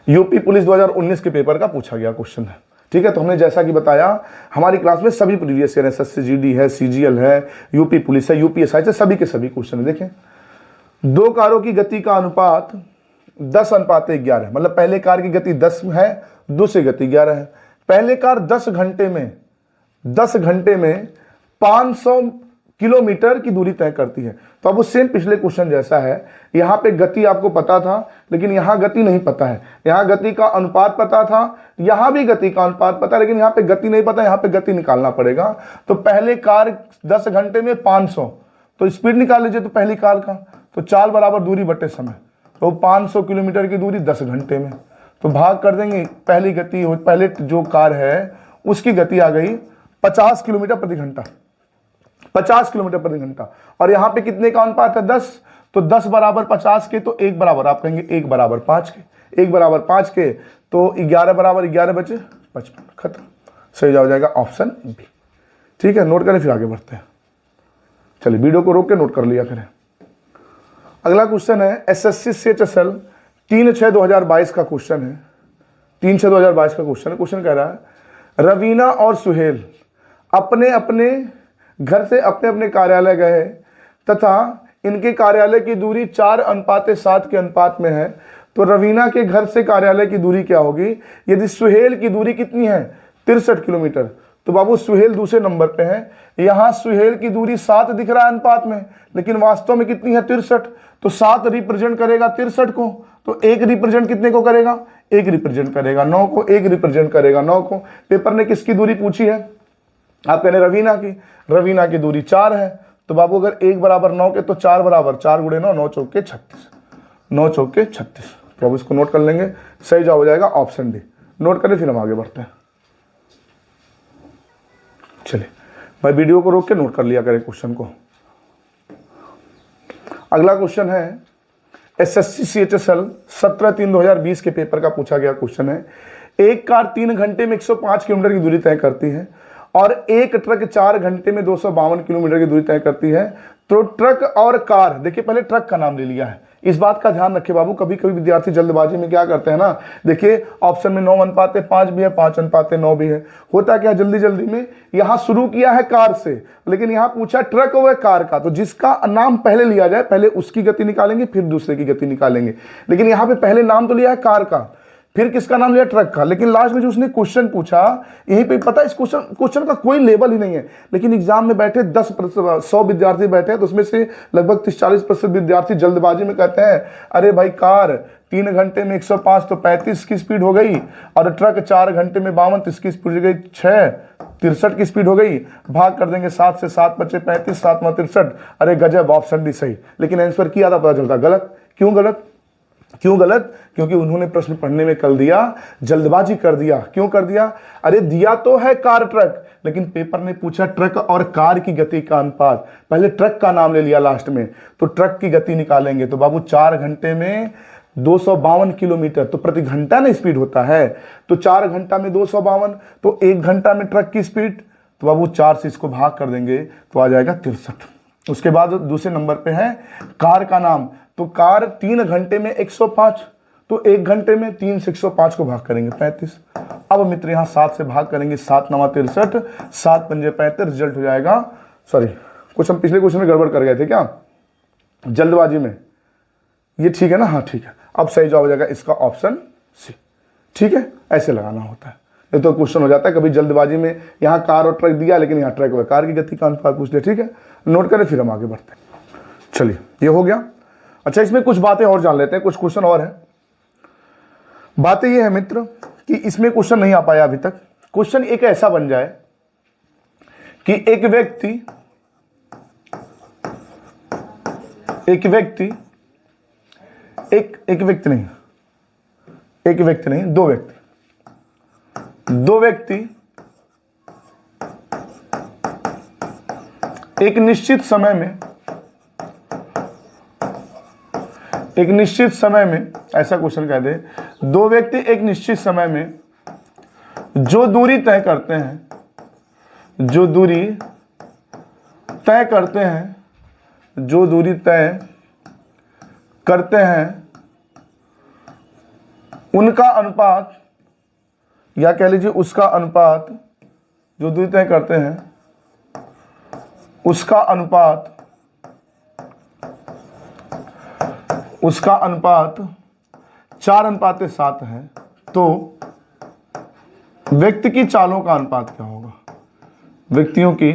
यूपी पुलिस 2019 के पेपर का पूछा गया क्वेश्चन है। ठीक है, तो हमने जैसा कि बताया हमारी क्लास में सभी प्रीवियस ईयर एसएससी जीडी है, सीजीएल है, यूपी पुलिस है, यूपीएसआई से सभी के सभी क्वेश्चन है। देखें, दो कारों की गति का अनुपात 10:11 है, मतलब पहले कार की गति 10 है, दूसरी गति 11 है। पहले कार 10 घंटे में 500 किलोमीटर की दूरी तय करती है। तो अब वो सेम पिछले क्वेश्चन जैसा है, यहाँ पे गति आपको पता था लेकिन यहाँ गति नहीं पता है, यहाँ गति का अनुपात पता था, यहाँ भी गति का अनुपात पता है लेकिन यहाँ पे गति नहीं पता, यहाँ पे गति निकालना पड़ेगा। तो पहले कार 10 घंटे में 500, तो स्पीड निकाल लीजिए तो पहली कार का, तो चाल बराबर दूरी बटे समय, तो 500 किलोमीटर की दूरी 10 घंटे में, तो भाग कर देंगे, पहली गति पहले जो कार है उसकी गति आ गई 50 किलोमीटर प्रति घंटा, 50 किलोमीटर प्रति घंटा। और यहाँ पे कितने का अनुपात है 10, तो 10 बराबर 50 के, तो 1 बराबर आप कहेंगे 1 बराबर 5 के, 1 बराबर 5 के, तो 11 बराबर 11 बचे 55, खत्म। सही हो जाएगा ऑप्शन बी। ठीक है, नोट करें फिर आगे बढ़ते हैं। चलिए वीडियो को रोक के नोट कर लिया करें। अगला क्वेश्चन है एसएससी CHSL 3/6/2022 का क्वेश्चन है, 3/6/2022 का क्वेश्चन है। क्वेश्चन कह रहा है रवीना और सुहेल अपने अपने घर से अपने अपने कार्यालय गए तथा इनके कार्यालय की दूरी 4:7 के अनुपात में है, तो रवीना के घर से कार्यालय की दूरी क्या होगी यदि सुहेल की दूरी कितनी है 63 किलोमीटर। तो बाबू सुहेल दूसरे नंबर पे है, यहाँ सुहेल की दूरी 7 दिख रहा है अनुपात में, लेकिन वास्तव में कितनी है 63, तो 7 रिप्रेजेंट करेगा 63 को, तो 1 रिप्रेजेंट कितने को करेगा 1 रिप्रेजेंट करेगा 9 को, 1 रिप्रेजेंट करेगा 9 को। पेपर ने किसकी दूरी पूछी है, आप कहने रवीना की, रवीना की दूरी 4 है, तो बाबू अगर 1 बराबर 9 के तो 4 बराबर 4 गुणे 9, 9 चौके 36, 9 चौके 36। तो अब इसको नोट कर लेंगे, सही जवाब हो जाएगा ऑप्शन डी। नोट करें फिर हम आगे बढ़ते हैं। चलिए भाई वीडियो को रोक के नोट कर लिया करें क्वेश्चन को। अगला क्वेश्चन है एसएससी CHSL 17/3/2020 के पेपर का पूछा गया क्वेश्चन है। एक कार 3 घंटे में 105 किलोमीटर की दूरी तय करती है और एक ट्रक 4 घंटे में 252 किलोमीटर की दूरी तय करती है, तो ट्रक और कार, देखिए पहले ट्रक का नाम ले लिया है, इस बात का ध्यान रखें बाबू। कभी कभी विद्यार्थी जल्दबाजी में क्या करते हैं ना, देखिए ऑप्शन में 9:5 भी है, 5:9 भी है, होता क्या जल्दी जल्दी में यहां शुरू किया है कार से, लेकिन यहां पूछा ट्रक व कार का, तो जिसका नाम पहले लिया जाए पहले उसकी गति निकालेंगे फिर दूसरे की गति निकालेंगे, लेकिन यहां पे पहले नाम तो लिया है कार का, फिर किसका नाम लिया ट्रक का, लेकिन लास्ट में जो उसने क्वेश्चन पूछा यहीं पे पता है इस क्वेश्चन का कोई लेवल ही नहीं है, लेकिन एग्जाम में बैठे 100 विद्यार्थी बैठे हैं तो उसमें से लगभग 30-40% विद्यार्थी जल्दबाजी में कहते हैं अरे भाई कार 3 घंटे में 105 तो 35 की स्पीड हो गई, और ट्रक 4 घंटे में 52 तो इसकी स्पीड हो गई 63 की स्पीड हो गई, भाग कर देंगे 7 से 7 बचे 35, 7 में 63, अरे गजब ऑप्शन डी सही। लेकिन आंसर किया था पता चलता गलत। क्यों गलत, क्यों गलत, क्योंकि उन्होंने प्रश्न पढ़ने में कर दिया जल्दबाजी कर दिया। क्यों कर दिया, अरे दिया तो है कार ट्रक, लेकिन पेपर ने पूछा ट्रक और कार की गति का अनुपात, पहले ट्रक का नाम ले लिया लास्ट में, तो ट्रक की गति निकालेंगे तो बाबू 4 घंटे में 252 किलोमीटर तो प्रति घंटा ना स्पीड होता है, तो 4 घंटा में 252, तो 1 घंटा में ट्रक की स्पीड, तो बाबू 4 से इसको भाग कर देंगे तो आ जाएगा 63। उसके बाद दूसरे नंबर पे है कार का नाम, तो कार 3 घंटे में 105, तो 1 घंटे में 3 से 105 को भाग करेंगे 35। अब मित्र यहाँ 7 से भाग करेंगे, 7 9 63, 7 पंजे 35, रिजल्ट हो जाएगा, सॉरी कुछ हम पिछले क्वेश्चन में गड़बड़ कर गए थे क्या जल्दबाजी में, ये ठीक है ना, हाँ ठीक है। अब सही जवाब हो जाएगा इसका ऑप्शन सी। ठीक है, ऐसे लगाना होता है, नहीं तो क्वेश्चन हो जाता है कभी जल्दबाजी में यहाँ कार और ट्रक दिया लेकिन यहाँ ट्रक व कार की गति का अनुपात पूछ लिया। ठीक है, नोट करें फिर हम आगे बढ़ते हैं। चलिए ये हो गया। अच्छा इसमें कुछ बातें और जान लेते हैं, कुछ क्वेश्चन और है। बातें ये है मित्र कि इसमें क्वेश्चन नहीं आ पाया अभी तक। क्वेश्चन एक ऐसा बन जाए कि एक व्यक्ति दो व्यक्ति एक निश्चित समय में ऐसा क्वेश्चन कह दे, दो व्यक्ति एक निश्चित समय में जो दूरी तय करते हैं उनका अनुपात, या कह लीजिए उसका अनुपात, जो दूरी तय करते हैं उसका अनुपात 4:7 है, तो व्यक्ति की चालों का अनुपात क्या होगा, व्यक्तियों की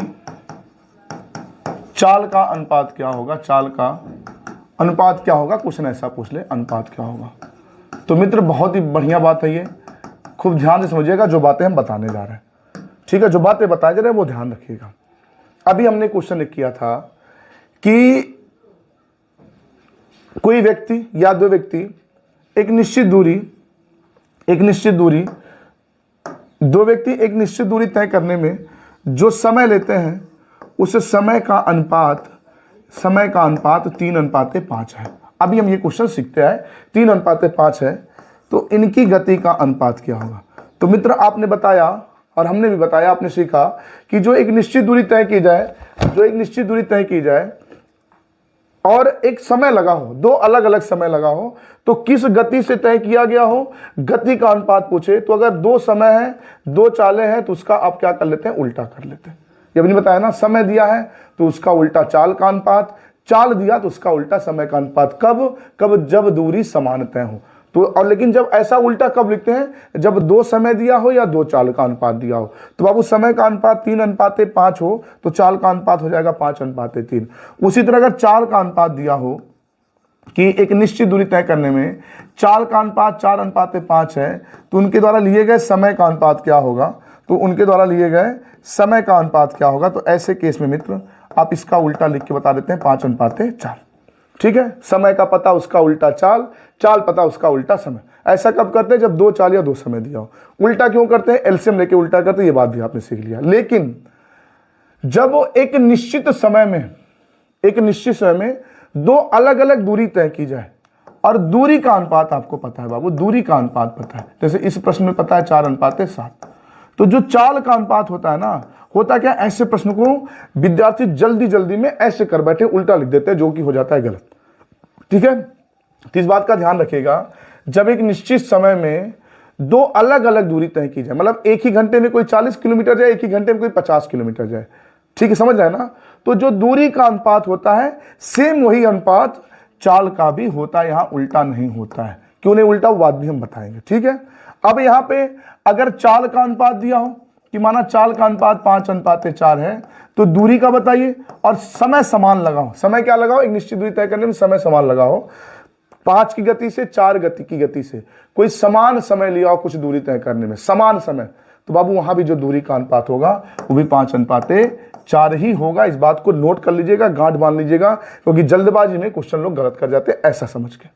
चाल का अनुपात क्या होगा, चाल का अनुपात क्या होगा, क्वेश्चन ऐसा पूछ ले, अनुपात क्या होगा। तो मित्र बहुत ही बढ़िया बात है ये, खूब ध्यान से समझिएगा जो बातें हम बताने जा रहे हैं, ठीक है। जो बातें बताए जा रहे हैं वो ध्यान रखिएगा। अभी हमने क्वेश्चन किया था कि कोई व्यक्ति या दो व्यक्ति एक निश्चित दूरी दो व्यक्ति एक निश्चित दूरी तय करने में जो समय लेते हैं उस समय का अनुपात 3:5 है। अभी हम ये क्वेश्चन सीखते हैं, 3:5 है, तो इनकी गति का अनुपात क्या होगा। तो मित्र आपने बताया और हमने भी बताया, आपने सीखा कि जो एक निश्चित दूरी तय की जाए और एक समय लगा हो, दो अलग अलग समय लगा हो, तो किस गति से तय किया गया हो, गति का अनुपात पूछे तो अगर दो समय है, दो चालें हैं, तो उसका आप क्या कर लेते हैं, उल्टा कर लेते हैं। ये भी नहीं बताया ना, समय दिया है तो उसका उल्टा चाल का अनुपात, चाल दिया तो उसका उल्टा समय का अनुपात। कब जब दूरी समान तय हो। तो और लेकिन जब ऐसा उल्टा कब लिखते हैं, जब दो समय दिया हो या दो चाल का अनुपात दिया हो। तो बाबू समय का अनुपात 3:5 हो तो चाल का अनुपात हो जाएगा 5:3। उसी तरह अगर चाल का अनुपात दिया हो कि एक निश्चित दूरी तय करने में चाल का अनुपात 4:5 है, तो उनके द्वारा लिए गए समय का अनुपात क्या होगा, तो ऐसे केस में मित्र आप इसका उल्टा लिख के बता देते हैं 5:4, ठीक है। समय का पता उसका उल्टा चाल, चाल पता उसका उल्टा समय। ऐसा कब करते हैं, जब दो चाल या दो समय दिया हो। उल्टा क्यों करते हैं, एलसीएम लेके उल्टा करते हैं, ये बात भी आपने सीख लिया। लेकिन जब एक निश्चित समय में दो अलग अलग दूरी तय की जाए और दूरी का अनुपात आपको पता है बाबू, दूरी का अनुपात पता है, जैसे इस प्रश्न में पता है 4:7, तो जो चाल का अनुपात होता है ना, होता क्या, ऐसे प्रश्न को विद्यार्थी जल्दी में ऐसे कर बैठे उल्टा लिख देते हैं, जो कि हो जाता है गलत, ठीक है। तो इस बात का ध्यान रखिएगा, जब एक निश्चित समय में दो अलग अलग दूरी तय की जाए, मतलब एक ही घंटे में कोई 40 किलोमीटर जाए, एक ही घंटे में कोई 50 किलोमीटर जाए, ठीक है, समझ रहे हैं ना। तो जो दूरी का अनुपात होता है सेम वही अनुपात चाल का भी होता है, यहां उल्टा नहीं होता है। क्यों नहीं उल्टा, वो बात भी हम बताएंगे, ठीक है। अब यहां पे अगर चाल का अनुपात दिया हो कि माना चाल का अनुपात 5:4 है, तो दूरी का बताइए और समय समान लगाओ। समय क्या लगाओ, एक निश्चित दूरी तय करने में समय समान लगाओ, 5 की गति से 4 की गति से कोई समान समय लिया हो कुछ दूरी तय करने में, समान समय, तो बाबू वहां भी जो दूरी का अनुपात होगा वो भी 5:4 ही होगा। इस बात को नोट कर लीजिएगा, गांठ बांध लीजिएगा, क्योंकि जल्दबाजी में क्वेश्चन लोग गलत कर जाते हैं ऐसा समझ के,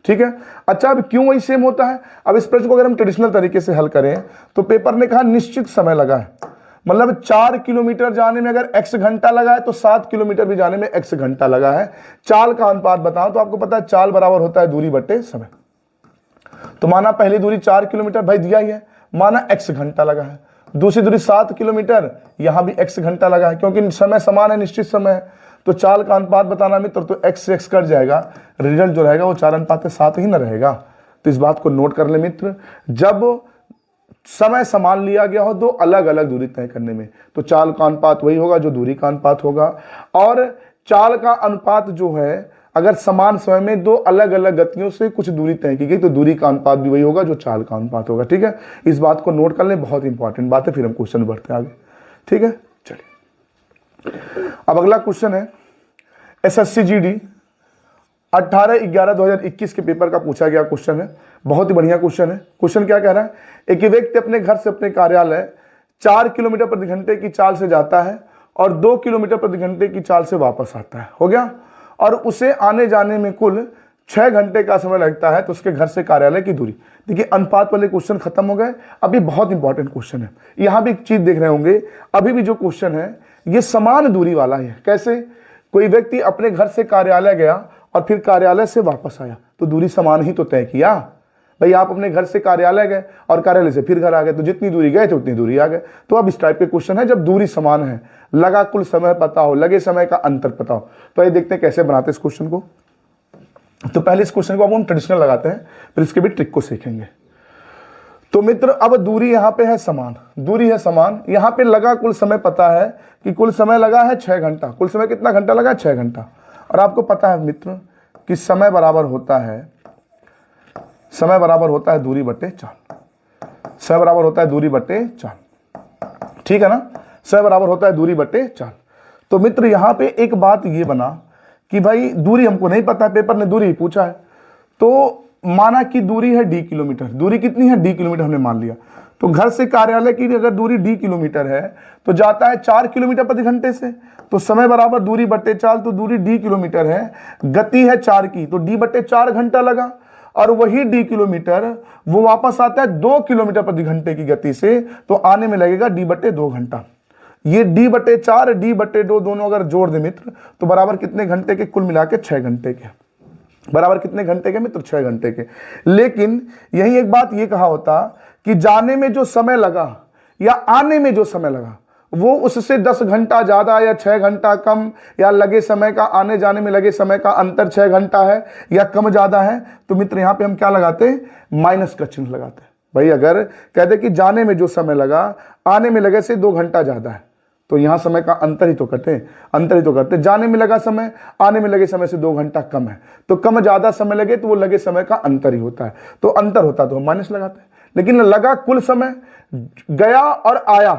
ठीक है। अच्छा, अब क्यों वही सेम होता है। अब इस प्रश्न को अगर हम ट्रेडिशनल तरीके से हल करें तो पेपर ने कहा निश्चित समय लगा है, मतलब 4 किलोमीटर जाने में अगर x घंटा लगा है तो 7 किलोमीटर भी जाने में x घंटा लगा है। चाल का अनुपात बताओ, तो आपको पता है चाल बराबर होता है दूरी बटे समय। तो माना पहली दूरी 4 किलोमीटर भाई दिया ही है, माना x घंटा लगा है, दूसरी दूरी 7 किलोमीटर, यहां भी x घंटा लगा है, क्योंकि समय समान है, निश्चित समय है। तो चाल का अनुपात बताना मित्र, तो x से x कट जाएगा, रिजल्ट जो रहेगा वो 4:7 ही ना रहेगा। तो इस बात को नोट कर ले मित्र, जब समय समान लिया गया हो दो अलग अलग दूरी तय करने में, तो चाल का अनुपात वही होगा जो दूरी का अनुपात होगा। और चाल का अनुपात जो है, अगर समान समय में दो अलग अलग गतियों से कुछ दूरी तय की गई, तो दूरी का अनुपात भी वही होगा जो चाल का अनुपात होगा, ठीक है। इस बात को नोट कर लें, बहुत इंपॉर्टेंट बात है, फिर हम क्वेश्चन बढ़ते हैं आगे, ठीक है। चलिए अब अगला क्वेश्चन है एसएससी जीडी 18/11/2021 के पेपर का पूछा गया क्वेश्चन है, बहुत ही बढ़िया क्वेश्चन है। क्वेश्चन क्या कह रहा है, एक व्यक्ति अपने घर से अपने कार्यालय 4 किलोमीटर प्रति घंटे की चाल से जाता है और 2 किलोमीटर प्रति घंटे की चाल से वापस आता है, हो गया, और उसे आने जाने में कुल 6 घंटे का समय लगता है। तो उसके घर से कार्यालय की दूरी, देखिए अनुपात वाले क्वेश्चन खत्म हो गए, अभी बहुत इंपॉर्टेंट क्वेश्चन है। यहां भी एक चीज देख रहे होंगे, अभी भी जो क्वेश्चन है ये समान दूरी वाला है। कैसे, कोई व्यक्ति अपने घर से कार्यालय गया और फिर कार्यालय से वापस आया, तो दूरी समान ही तो तय किया भाई। आप अपने घर से कार्यालय गए और कार्यालय से फिर घर आ गए, तो जितनी दूरी गए थे उतनी दूरी आ गए। तो अब इस टाइप के क्वेश्चन है जब दूरी समान है, लगा कुल समय पता हो, लगे समय का अंतर पता हो। तो ये देखते हैं कैसे बनाते हैं इस क्वेश्चन को। तो पहले इस क्वेश्चन को अब हम ट्रेडिशनल लगाते हैं, फिर इसके भी ट्रिक को सीखेंगे। तो मित्र अब दूरी यहाँ पे है समान, दूरी है समान, यहाँ पे लगा कुल समय पता है कि कुल समय लगा है 6 घंटा। कुल समय कितना घंटा लगा है, 6 घंटा। और आपको पता है मित्र कि समय बराबर होता है दूरी बटे चाल, समय बराबर होता है दूरी बटे चाल, ठीक है ना, समय बराबर होता है दूरी बटे चाल। तो मित्र यहाँ पे एक बात ये बना कि भाई दूरी हमको नहीं पता है, पेपर ने दूरी पूछा है, तो माना कि दूरी है d किलोमीटर। दूरी कितनी है? d किलोमीटर हमने मान लिया। तो घर से कार्यालय की अगर दूरी d किलोमीटर है तो जाता है 4 किलोमीटर प्रति घंटे से, तो समय बराबर दूरी बट्टे चाल, तो दूरी d किलोमीटर है, गति है 4 की, तो d बट्टे 4 घंटा लगा। और वही d किलोमीटर वो वापस आता है 2 किलोमीटर प्रति घंटे की गति से, तो आने में लगेगा d बट्टे 2 घंटा। ये d बट्टे 4 d बट्टे 2 दोनों अगर जोड़ दे मित्र तो बराबर कितने घंटे के? कुल मिला के 6 घंटे के। बराबर कितने घंटे के मित्र? 6 घंटे के। लेकिन यही एक बात ये कहा होता कि जाने में जो समय लगा या आने में जो समय लगा वो उससे 10 घंटा ज्यादा या 6 घंटा कम, या लगे समय का, आने जाने में लगे समय का अंतर 6 घंटा है या कम ज्यादा है, तो मित्र यहां पे हम क्या लगाते हैं? माइनस का चिन्ह लगाते हैं। भाई अगर कहते कि जाने में जो समय लगा आने में लगे से 2 घंटा ज्यादा है, तो यहां समय का अंतर ही तो कटे, अंतर ही तो करते। जाने में लगा समय आने में लगे समय से 2 घंटा कम है, तो कम ज्यादा समय लगे तो वो लगे समय का अंतर ही होता है, तो अंतर होता तो हम माइनस लगाते हैं। लेकिन लगा कुल समय, गया और आया,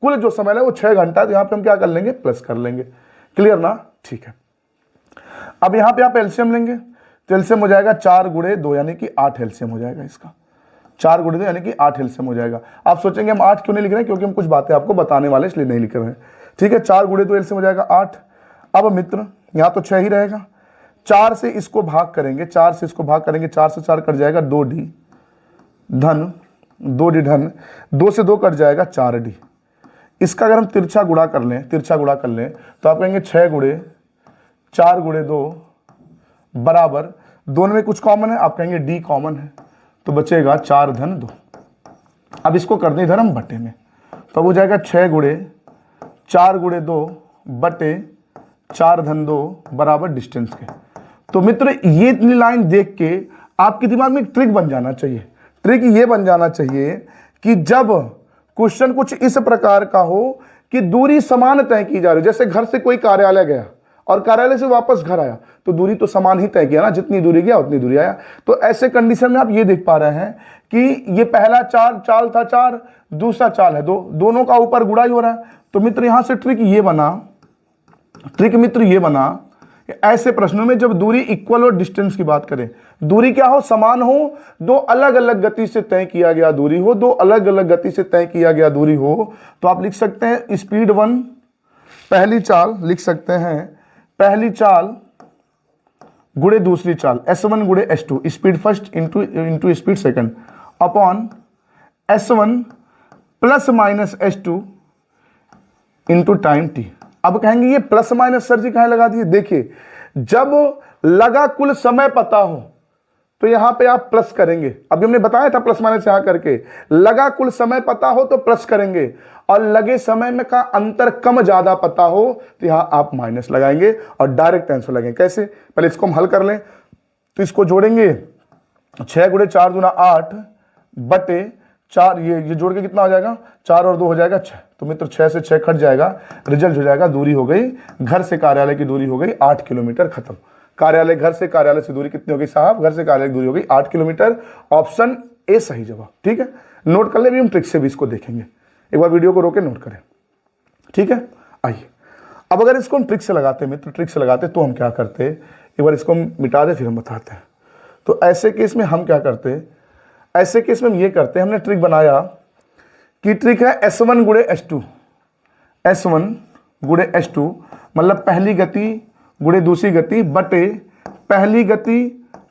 कुल जो समय लगा वो 6 घंटा, तो यहां पे हम क्या कर लेंगे? प्लस कर लेंगे। क्लियर ना? ठीक है। अब यहां पे आप एलसीएम लेंगे, तो एलसीएम हो जाएगा 4 गुणे 2 यानी कि 8 एलसीएम हो जाएगा इसका। 4 गुणे 2 यानी कि 8 एलसीएम हो जाएगा। आप सोचेंगे हम 8 क्यों नहीं लिख रहे हैं? क्योंकि हम कुछ बातें आपको बताने वाले इसलिए नहीं लिख रहे हैं। ठीक है, 4 गुणे 2 एलसीएम हो जाएगा 8। अब मित्र यहाँ तो 6 ही रहेगा, 4 से इसको भाग करेंगे, 4 से इसको भाग करेंगे, 4 से 4 कट जाएगा 2d धन 2d धन 2 से 2 कट जाएगा 4d। इसका अगर हम तिरछा गुणा कर लें, तिरछा गुणा कर लें तो आप कहेंगे 6 गुणे 4 गुणे 2 बराबर, दोनों में कुछ कॉमन है, आप कहेंगे d कॉमन है, तो बचेगा 4 धन 2। अब इसको कर दें इधर हम बटे में, तो अब हो जाएगा 6 गुणे 4 गुणे 2 बटे 4 धन 2 बराबर डिस्टेंस के। तो मित्र ये इतनी लाइन देख के आपके दिमाग में एक ट्रिक बन जाना चाहिए। ट्रिक ये बन जाना चाहिए कि जब क्वेश्चन कुछ इस प्रकार का हो कि दूरी समान तय की जा रही है, जैसे घर से कोई कार्यालय गया और कार्यालय से वापस घर आया, तो दूरी तो समान ही तय किया ना, जितनी दूरी गया उतनी दूरी आया। तो ऐसे कंडीशन में आप ये देख पा रहे हैं कि ये पहला चाल था 4, दूसरा चाल है 2, दोनों का ऊपर गुणा ही हो रहा है। तो मित्र यहां से ट्रिक मित्र ये बना कि ऐसे प्रश्नों में जब दूरी इक्वल और डिस्टेंस की बात करें, दूरी क्या हो? समान हो, 2 अलग अलग गति से तय किया गया दूरी हो, 2 अलग अलग गति से तय किया गया दूरी हो, तो आप लिख सकते हैं स्पीड 1 पहली चाल, लिख सकते हैं पहली चाल गुणे दूसरी चाल, S1 गुणे S2, speed first into speed second, upon S1 plus minus S2 into time t। अब कहेंगे ये प्लस माइनस सर जी कहाँ लगा दिए? देखिए जब लगा कुल समय पता हो तो यहां पे आप प्लस करेंगे, अभी हमने बताया था प्लस माइनस यहां करके, लगा कुल समय पता हो तो प्लस करेंगे, और लगे समय में का अंतर कम ज्यादा पता हो तो यहां आप माइनस लगाएंगे और डायरेक्ट आंसर लगाएंगे। कैसे? पहले इसको हम हल कर लें, तो इसको जोड़ेंगे 6 गुणे 4 दूना 8 बटे 4, ये जोड़ के कितना हो जाएगा? 4 और 2 हो जाएगा 6। तो मित्र 6 से 6 कट जाएगा, रिजल्ट हो जाएगा दूरी हो गई घर से कार्यालय की दूरी हो गई 8 किलोमीटर। खत्म। कार्यालय घर से कार्यालय से दूरी कितनी हो गई साहब? घर से कार्यालय की दूरी हो गई 8 किलोमीटर। ऑप्शन ए सही जवाब। ठीक है, नोट कर ले, भी हम ट्रिक से भी इसको देखेंगे। एक बार वीडियो को रोके नोट करें। ठीक है, आइए अब अगर इसको हम ट्रिक से लगाते मित्र, ट्रिक से लगाते तो हम क्या करते? एक बार इसको हम मिटा दे फिर हम बताते हैं। तो ऐसे केस में हम क्या करते? ऐसे केस में हम ये करते हैं, हमने ट्रिक बनाया कि ट्रिक है S1 गुणे S2, S1 गुणे S2 मतलब पहली गति गुणे दूसरी गति बटे पहली गति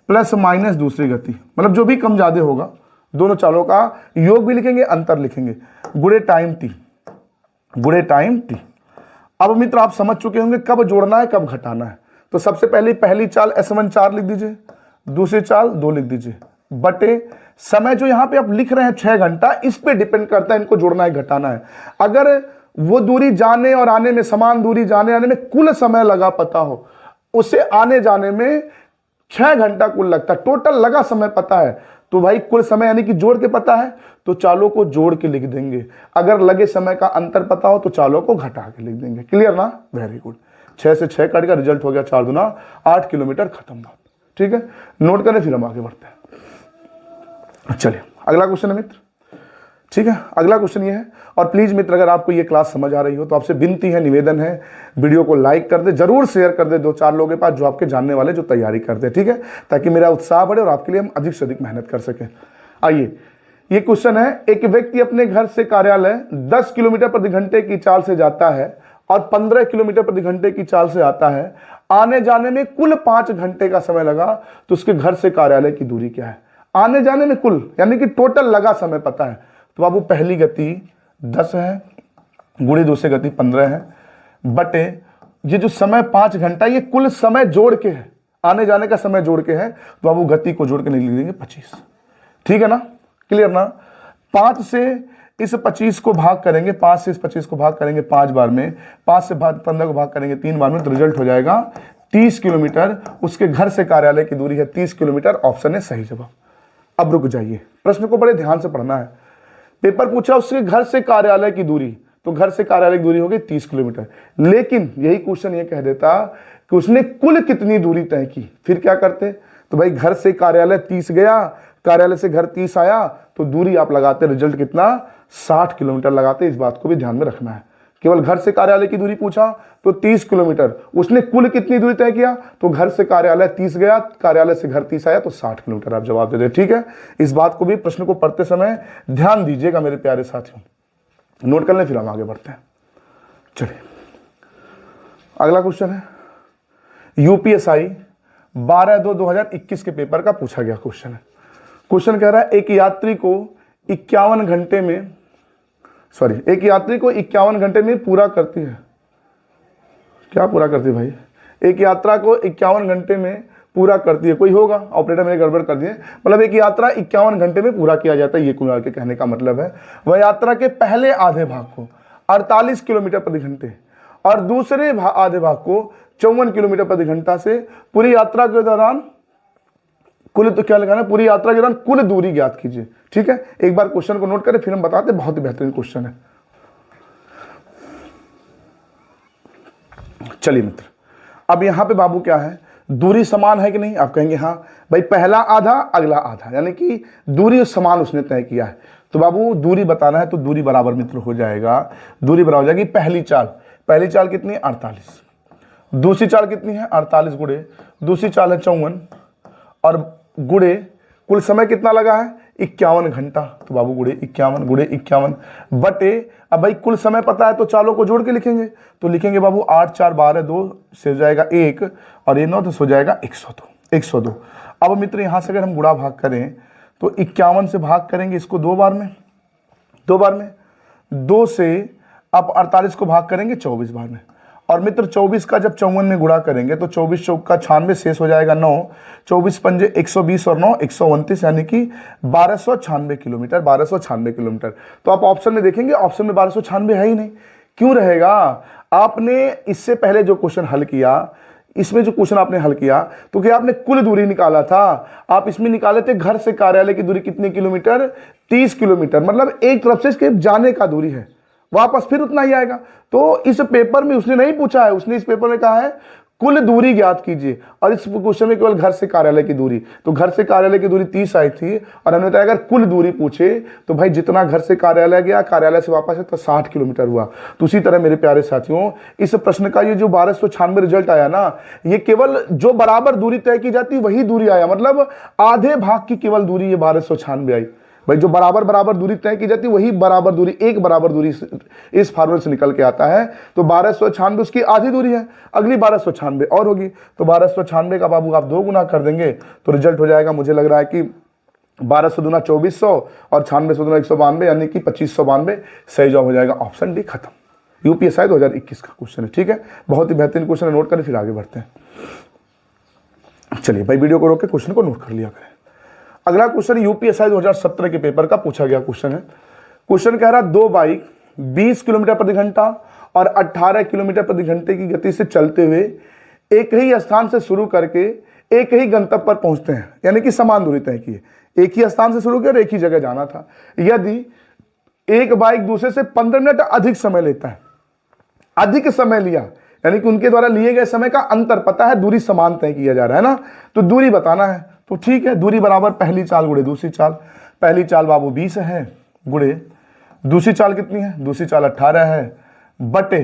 प्लस माइनस दूसरी गति, मतलब जो भी कम ज्यादा होगा दोनों चालों का योग भी लिखेंगे, अंतर लिखेंगे, गुणे टाइम t, गुणे टाइम t। अब मित्र आप समझ चुके होंगे कब जोड़ना है कब घटाना है। तो सबसे पहले पहली चाल S1 4 लिख दीजिए, दूसरी चाल 2 लिख दीजिए, बटे समय जो यहां पे आप लिख रहे हैं 6 घंटा, इस पे डिपेंड करता है इनको जोड़ना है घटाना है। अगर वो दूरी जाने और आने में, समान दूरी जाने आने में कुल समय लगा पता हो, उसे आने जाने में 6 घंटा कुल लगता है, टोटल लगा समय पता है, तो भाई कुल समय यानी कि जोड़ के पता है तो चालों को जोड़ के लिख देंगे। अगर लगे समय का अंतर पता हो तो चालों को घटा के लिख देंगे। क्लियर ना? Very good. 6 से 6 कट का रिजल्ट हो गया 4 दूना 8 किलोमीटर। खत्म बात। ठीक है, नोट करें फिर हम आगे बढ़ते हैं। चलिए अगला क्वेश्चन है मित्र, ठीक है, अगला क्वेश्चन ये है। और प्लीज़ मित्र, अगर आपको ये क्लास समझ आ रही हो तो आपसे विनती है, निवेदन है, वीडियो को लाइक कर दे, जरूर शेयर कर दे 2-4 लोगों के पास जो आपके जानने वाले, जो तैयारी करते हैं, ठीक है, ताकि मेरा उत्साह बढ़े और आपके लिए हम अधिक से अधिक मेहनत कर सकें। आइए, ये क्वेश्चन है, एक व्यक्ति अपने घर से कार्यालय 10 किलोमीटर प्रति घंटे की चाल से जाता है और 15 किलोमीटर प्रति घंटे की चाल से आता है। आने जाने में कुल 5 घंटे का समय लगा, तो उसके घर से कार्यालय की दूरी क्या है? आने जाने में कुल, यानी कि टोटल लगा समय पता है। तो बाबू पहली गति 10 है, गुणे दूसरी गति 15 है, बटे ये जो समय 5 घंटा, ये कुल समय जोड़ के है, आने जाने का समय जोड़ के है, तो बाबू गति को जोड़ के लिख देंगे 25। ठीक है ना, क्लियर ना? 5 से इस 25 को भाग करेंगे, 5 से इस 25 को भाग करेंगे 5 बार में, 5 से 15 को भाग करेंगे 3 बार में, तो रिजल्ट हो जाएगा 30 किलोमीटर। उसके घर से कार्यालय की दूरी है 30 किलोमीटर, ऑप्शन है सही जवाब। अब रुक जाइए, प्रश्न को बड़े ध्यान से पढ़ना है। पेपर पूछा उसके घर से कार्यालय की दूरी, तो घर से कार्यालय की दूरी हो गई 30 किलोमीटर, लेकिन यही क्वेश्चन ये कह देता कि उसने कुल कितनी दूरी तय की। फिर क्या करते? तो भाई घर से कार्यालय 30 गया, कार्यालय से घर 30 आया, तो दूरी आप लगाते, रिजल्ट कितना? 60 किलोमीटर लगाते। इस बात को भी ध्यान में रखना है। केवल घर से कार्यालय की दूरी पूछा तो 30 किलोमीटर, उसने कुल कितनी दूरी तय किया? तो घर से कार्यालय 30 गया, कार्यालय से घर 30 आया, तो 60 किलोमीटर आप जवाब दे दे। ठीक है, इस बात को भी प्रश्न को पढ़ते समय ध्यान दीजिएगा मेरे प्यारे साथियों, नोट कर लें, फिर हम आगे बढ़ते हैं। चलिए, अगला क्वेश्चन है, यूपीएसआई 12/2/2021 के पेपर का पूछा गया क्वेश्चन है। क्वेश्चन कह रहा है, एक यात्री को 51 घंटे में पूरा करती है। क्या पूरा करती है भाई? एक यात्रा को 51 घंटे में पूरा करती है। कोई होगा, ऑपरेटर मेरे गड़बड़ कर दिए, मतलब एक यात्रा 51 घंटे में पूरा किया जाता है, ये कुणाल के कहने का मतलब है। वह यात्रा के पहले आधे भाग को 48 किलोमीटर प्रति घंटे और दूसरे आधे भाग को 54 किलोमीटर प्रति घंटा से पूरी यात्रा के दौरान कुल, तो क्या लगाना, पूरी यात्रा के दौरान कुल दूरी ज्ञात कीजिए। ठीक है, एक बार क्वेश्चन को नोट करें, फिर हम बताते हैं। बहुत ही बेहतरीन क्वेश्चन है। चलिए मित्र, अब यहां पे बाबू क्या है, दूरी समान है कि नहीं? आप कहेंगे हाँ भाई, पहला आधा अगला आधा, यानी कि दूरी समान उसने तय किया है। तो बाबू दूरी बताना है, तो दूरी बराबर मित्र हो जाएगा, दूरी बराबर हो जाएगी पहली चाल कितनी है? 48। दूसरी चाल कितनी है? 48 गुणे दूसरी चाल है 54 और गुणे कुल समय कितना लगा है? 51 घंटा। तो बाबू गुणे 51 बटे, अब भाई कुल समय पता है तो चालों को जोड़ के लिखेंगे, तो लिखेंगे बाबू 8 4 12 2 से हो जाएगा 1 और ये 9 तो हो जाएगा 102। अब मित्र यहां से अगर हम गुणा भाग करें तो 51 से भाग करेंगे इसको 2 बार में, 2 से अब 48 को भाग करेंगे 24 बार में। और मित्र 24 का जब 54 में गुणा करेंगे तो 24 चौका 96 शेष हो जाएगा 9, 24 पंजे 120 और 9 129, यानी कि 1296 किलोमीटर। तो आप ऑप्शन में देखेंगे, ऑप्शन में 1296 है ही नहीं। क्यों रहेगा? आपने इससे पहले जो क्वेश्चन हल किया, इसमें जो क्वेश्चन आपने हल किया, तो क्या आपने कुल दूरी निकाला था? आप इसमें निकाले थे घर से कार्यालय की दूरी कितने किलोमीटर? 30 किलोमीटर, मतलब एक तरफ से इसके जाने का दूरी है, वापस फिर उतना ही आएगा। तो इस पेपर में उसने नहीं पूछा है, उसने इस पेपर में कहा है कुल दूरी ज्ञात कीजिए, और इस क्वेश्चन में केवल घर से कार्यालय की दूरी। तो घर से कार्यालय की दूरी 30 आई थी और हमने बताया अगर कुल दूरी पूछे तो भाई जितना घर से कार्यालय गया, कार्यालय से वापस है, तो 60 किलोमीटर हुआ। तो उसी तरह मेरे प्यारे साथियों, इस प्रश्न का ये जो 1296 रिजल्ट आया ना, ये केवल जो बराबर दूरी तय की जाती वही दूरी आया, मतलब आधे भाग की केवल दूरी ये 1296 आई। भाई जो बराबर दूरी तय की जाती है वही बराबर दूरी, एक बराबर दूरी इस फार्मूले से निकल के आता है। तो 1296 उसकी आधी दूरी है, अगली 1296 और होगी। तो 1296 का बाबू आप 2 गुना कर देंगे तो रिजल्ट हो जाएगा, मुझे लग रहा है कि 1200 दूना 2400 और 96 दूना 192, यानी कि 2592। सही जवाब हो जाएगा ऑप्शन डी, खत्म। यूपीएसआई 2021 का क्वेश्चन है। ठीक है, बहुत ही बेहतरीन क्वेश्चन है, नोट करें फिर आगे बढ़ते हैं। चलिए भाई, वीडियो को रोक के क्वेश्चन को नोट कर लिया करें। अगला क्वेश्चन यूपीएसआई 2017 के पेपर का पूछा गया क्वेश्चन है। क्वेश्चन कह रहा 2 बाइक 20 किलोमीटर प्रति घंटा और 18 किलोमीटर प्रति घंटे की गति से चलते हुए एक ही स्थान से शुरू करके एक ही गंतव्य पर पहुंचते हैं, यानी कि समान दूरी तय की है, एक ही स्थान से शुरू किया और एक ही जगह जाना था। यदि एक बाइक दूसरे से 15 मिनट अधिक समय लेता है, अधिक समय लिया, यानी कि उनके द्वारा लिए गए समय का अंतर पता है, दूरी समान तय किया जा रहा है ना, तो दूरी बताना है। तो ठीक है, दूरी बराबर पहली चाल गुणे दूसरी चाल। पहली चाल बाबू 20 है गुणे दूसरी चाल कितनी है, दूसरी चाल 18 है बटे,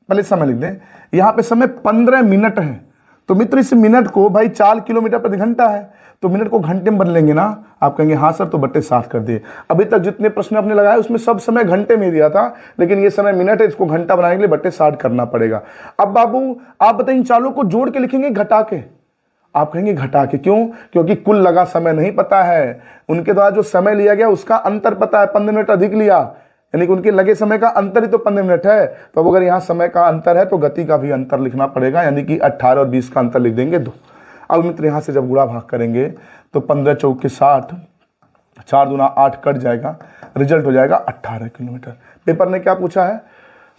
पहले समय लिख दें, यहाँ पे समय 15 मिनट है। तो मित्र इस मिनट को भाई 4 किलोमीटर प्रति घंटा है, तो मिनट को घंटे में बदलेंगे ना। आप कहेंगे हाँ सर, तो बट्टे 7 कर दिए। अभी तक जितने प्रश्न आपने लगाए उसमें सब समय घंटे में दिया था, लेकिन ये समय मिनट है, इसको घंटा बनाने के लिए बट्टे 60 करना पड़ेगा। अब बाबू आप बताइए, इन चालों को जोड़ के लिखेंगे घटा के? आप कहेंगे घटा के क्यों? क्योंकि कुल लगा समय नहीं पता है, उनके द्वारा जो समय लिया गया उसका अंतर पता है, 15 मिनट अधिक लिया, यानी कि उनके लगे समय का अंतर ही तो 15 मिनट है। तो अब अगर यहाँ समय का अंतर है तो गति का भी अंतर लिखना पड़ेगा, यानी कि 18 और 20 का अंतर लिख देंगे 2। अब मित्र यहाँ से जब गुणा भाग करेंगे तो 15 चौके 60, 4 दूना 8 कट जाएगा, रिजल्ट हो जाएगा 18 किलोमीटर। पेपर ने क्या पूछा है,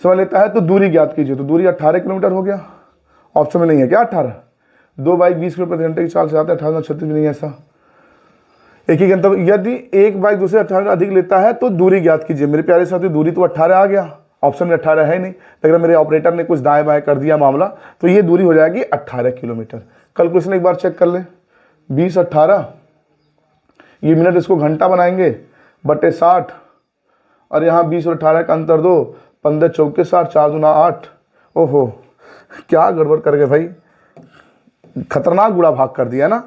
सवाल लेता है तो दूरी ज्ञात कीजिए, तो दूरी 18 किलोमीटर हो गया। ऑप्शन में नहीं है क्या 18? 2 बाइक 20 किलोमीटर प्रति घंटे की चाल से जाते हैं, 18 36 भी नहीं है ऐसा। एक ही गंतव्य, यदि एक बाइक दूसरे 18 अधिक लेता है तो दूरी ज्ञात कीजिए। मेरे प्यारे साथी, दूरी तो 18 आ गया, ऑप्शन में 18 है नहीं, तो अगर मेरे ऑपरेटर ने कुछ दाएं बाएं कर दिया मामला, तो ये दूरी हो जाएगी 18 किलोमीटर। कैलकुलेशन एक बार चेक कर ले, 20 18, ये मिनट, इसको घंटा बनाएंगे बटे 60, और यहाँ 20 और 18 का अंतर दो, 15 चौके 60, 4 दूना 8। ओहो क्या गड़बड़ कर गए भाई, खतरनाक गुणा भाग कर दिया ना,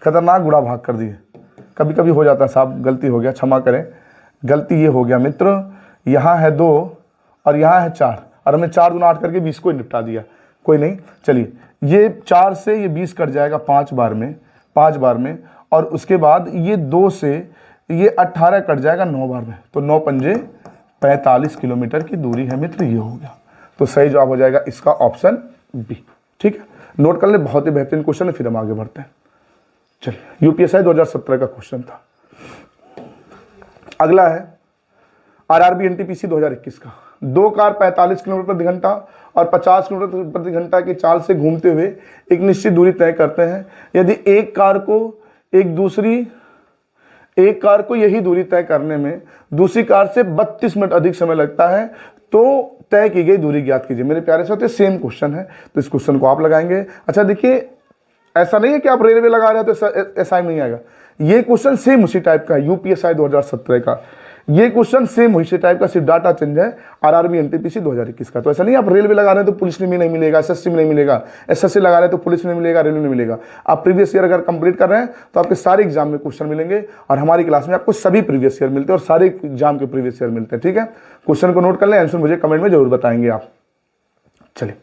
खतरनाक गुणा भाग कर दिए। कभी कभी हो जाता है साहब, गलती हो गया, क्षमा करें, गलती ये हो गया मित्र, यहाँ है 2 और यहाँ है 4, और हमने 4 दूना 8 करके 20 को निपटा दिया। कोई नहीं, चलिए ये 4 से ये 20 कट जाएगा 5 बार में, और उसके बाद ये 2 से ये 18 कट जाएगा 9 बार में, तो 9 पंजे 45 किलोमीटर की दूरी है मित्र, ये हो गया। तो सही जवाब हो जाएगा इसका ऑप्शन बी। ठीक है, नोट कर ले, बहुत ही बेहतरीन क्वेश्चन है। फिर हम आगे बढ़ते हैं। चलिए, यूपीएसआई 2017 का क्वेश्चन था। अगला है आरआरबी एनटीपीसी 2021 का। 2 कार 45 किलोमीटर प्रति घंटा और 50 किलोमीटर प्रति घंटा की चाल से घूमते हुए एक निश्चित दूरी तय करते हैं। यदि एक कार को यही दूरी तय करने में दूसरी कार से 32 मिनट अधिक समय लगता है, तो तय की गई दूरी ज्ञात कीजिए। मेरे प्यारे साथियों, सेम क्वेश्चन है, तो इस क्वेश्चन को आप लगाएंगे। अच्छा देखिए, ऐसा नहीं है कि आप रेलवे लगा रहे हो तो ऐसा ही नहीं आएगा। ये क्वेश्चन सेम उसी टाइप का है, यूपीएसआई 2017 का ये क्वेश्चन सेम उसी टाइप का, सिर्फ डाटा चेंज है। आरआरबी एनटीपीसी 2021 का। तो ऐसा नहीं आप रेलवे लगा रहे हैं तो पुलिस में नहीं मिलेगा, एसएससी में नहीं मिलेगा, एसएससी लगा रहे हैं तो पुलिस में नहीं मिलेगा, रेलवे में मिलेगा। आप प्रीवियस ईयर अगर कंप्लीट कर रहे हैं तो आपके सारे एग्जाम में क्वेश्चन मिलेंगे, और हमारी क्लास में आपको सभी प्रीवियस ईयर मिलते हैं और सारे एग्जाम के प्रीवियस ईयर मिलते हैं। ठीक है, क्वेश्चन को नोट कर लें, आंसर मुझे कमेंट में जरूर बताएंगे आप। चलिए,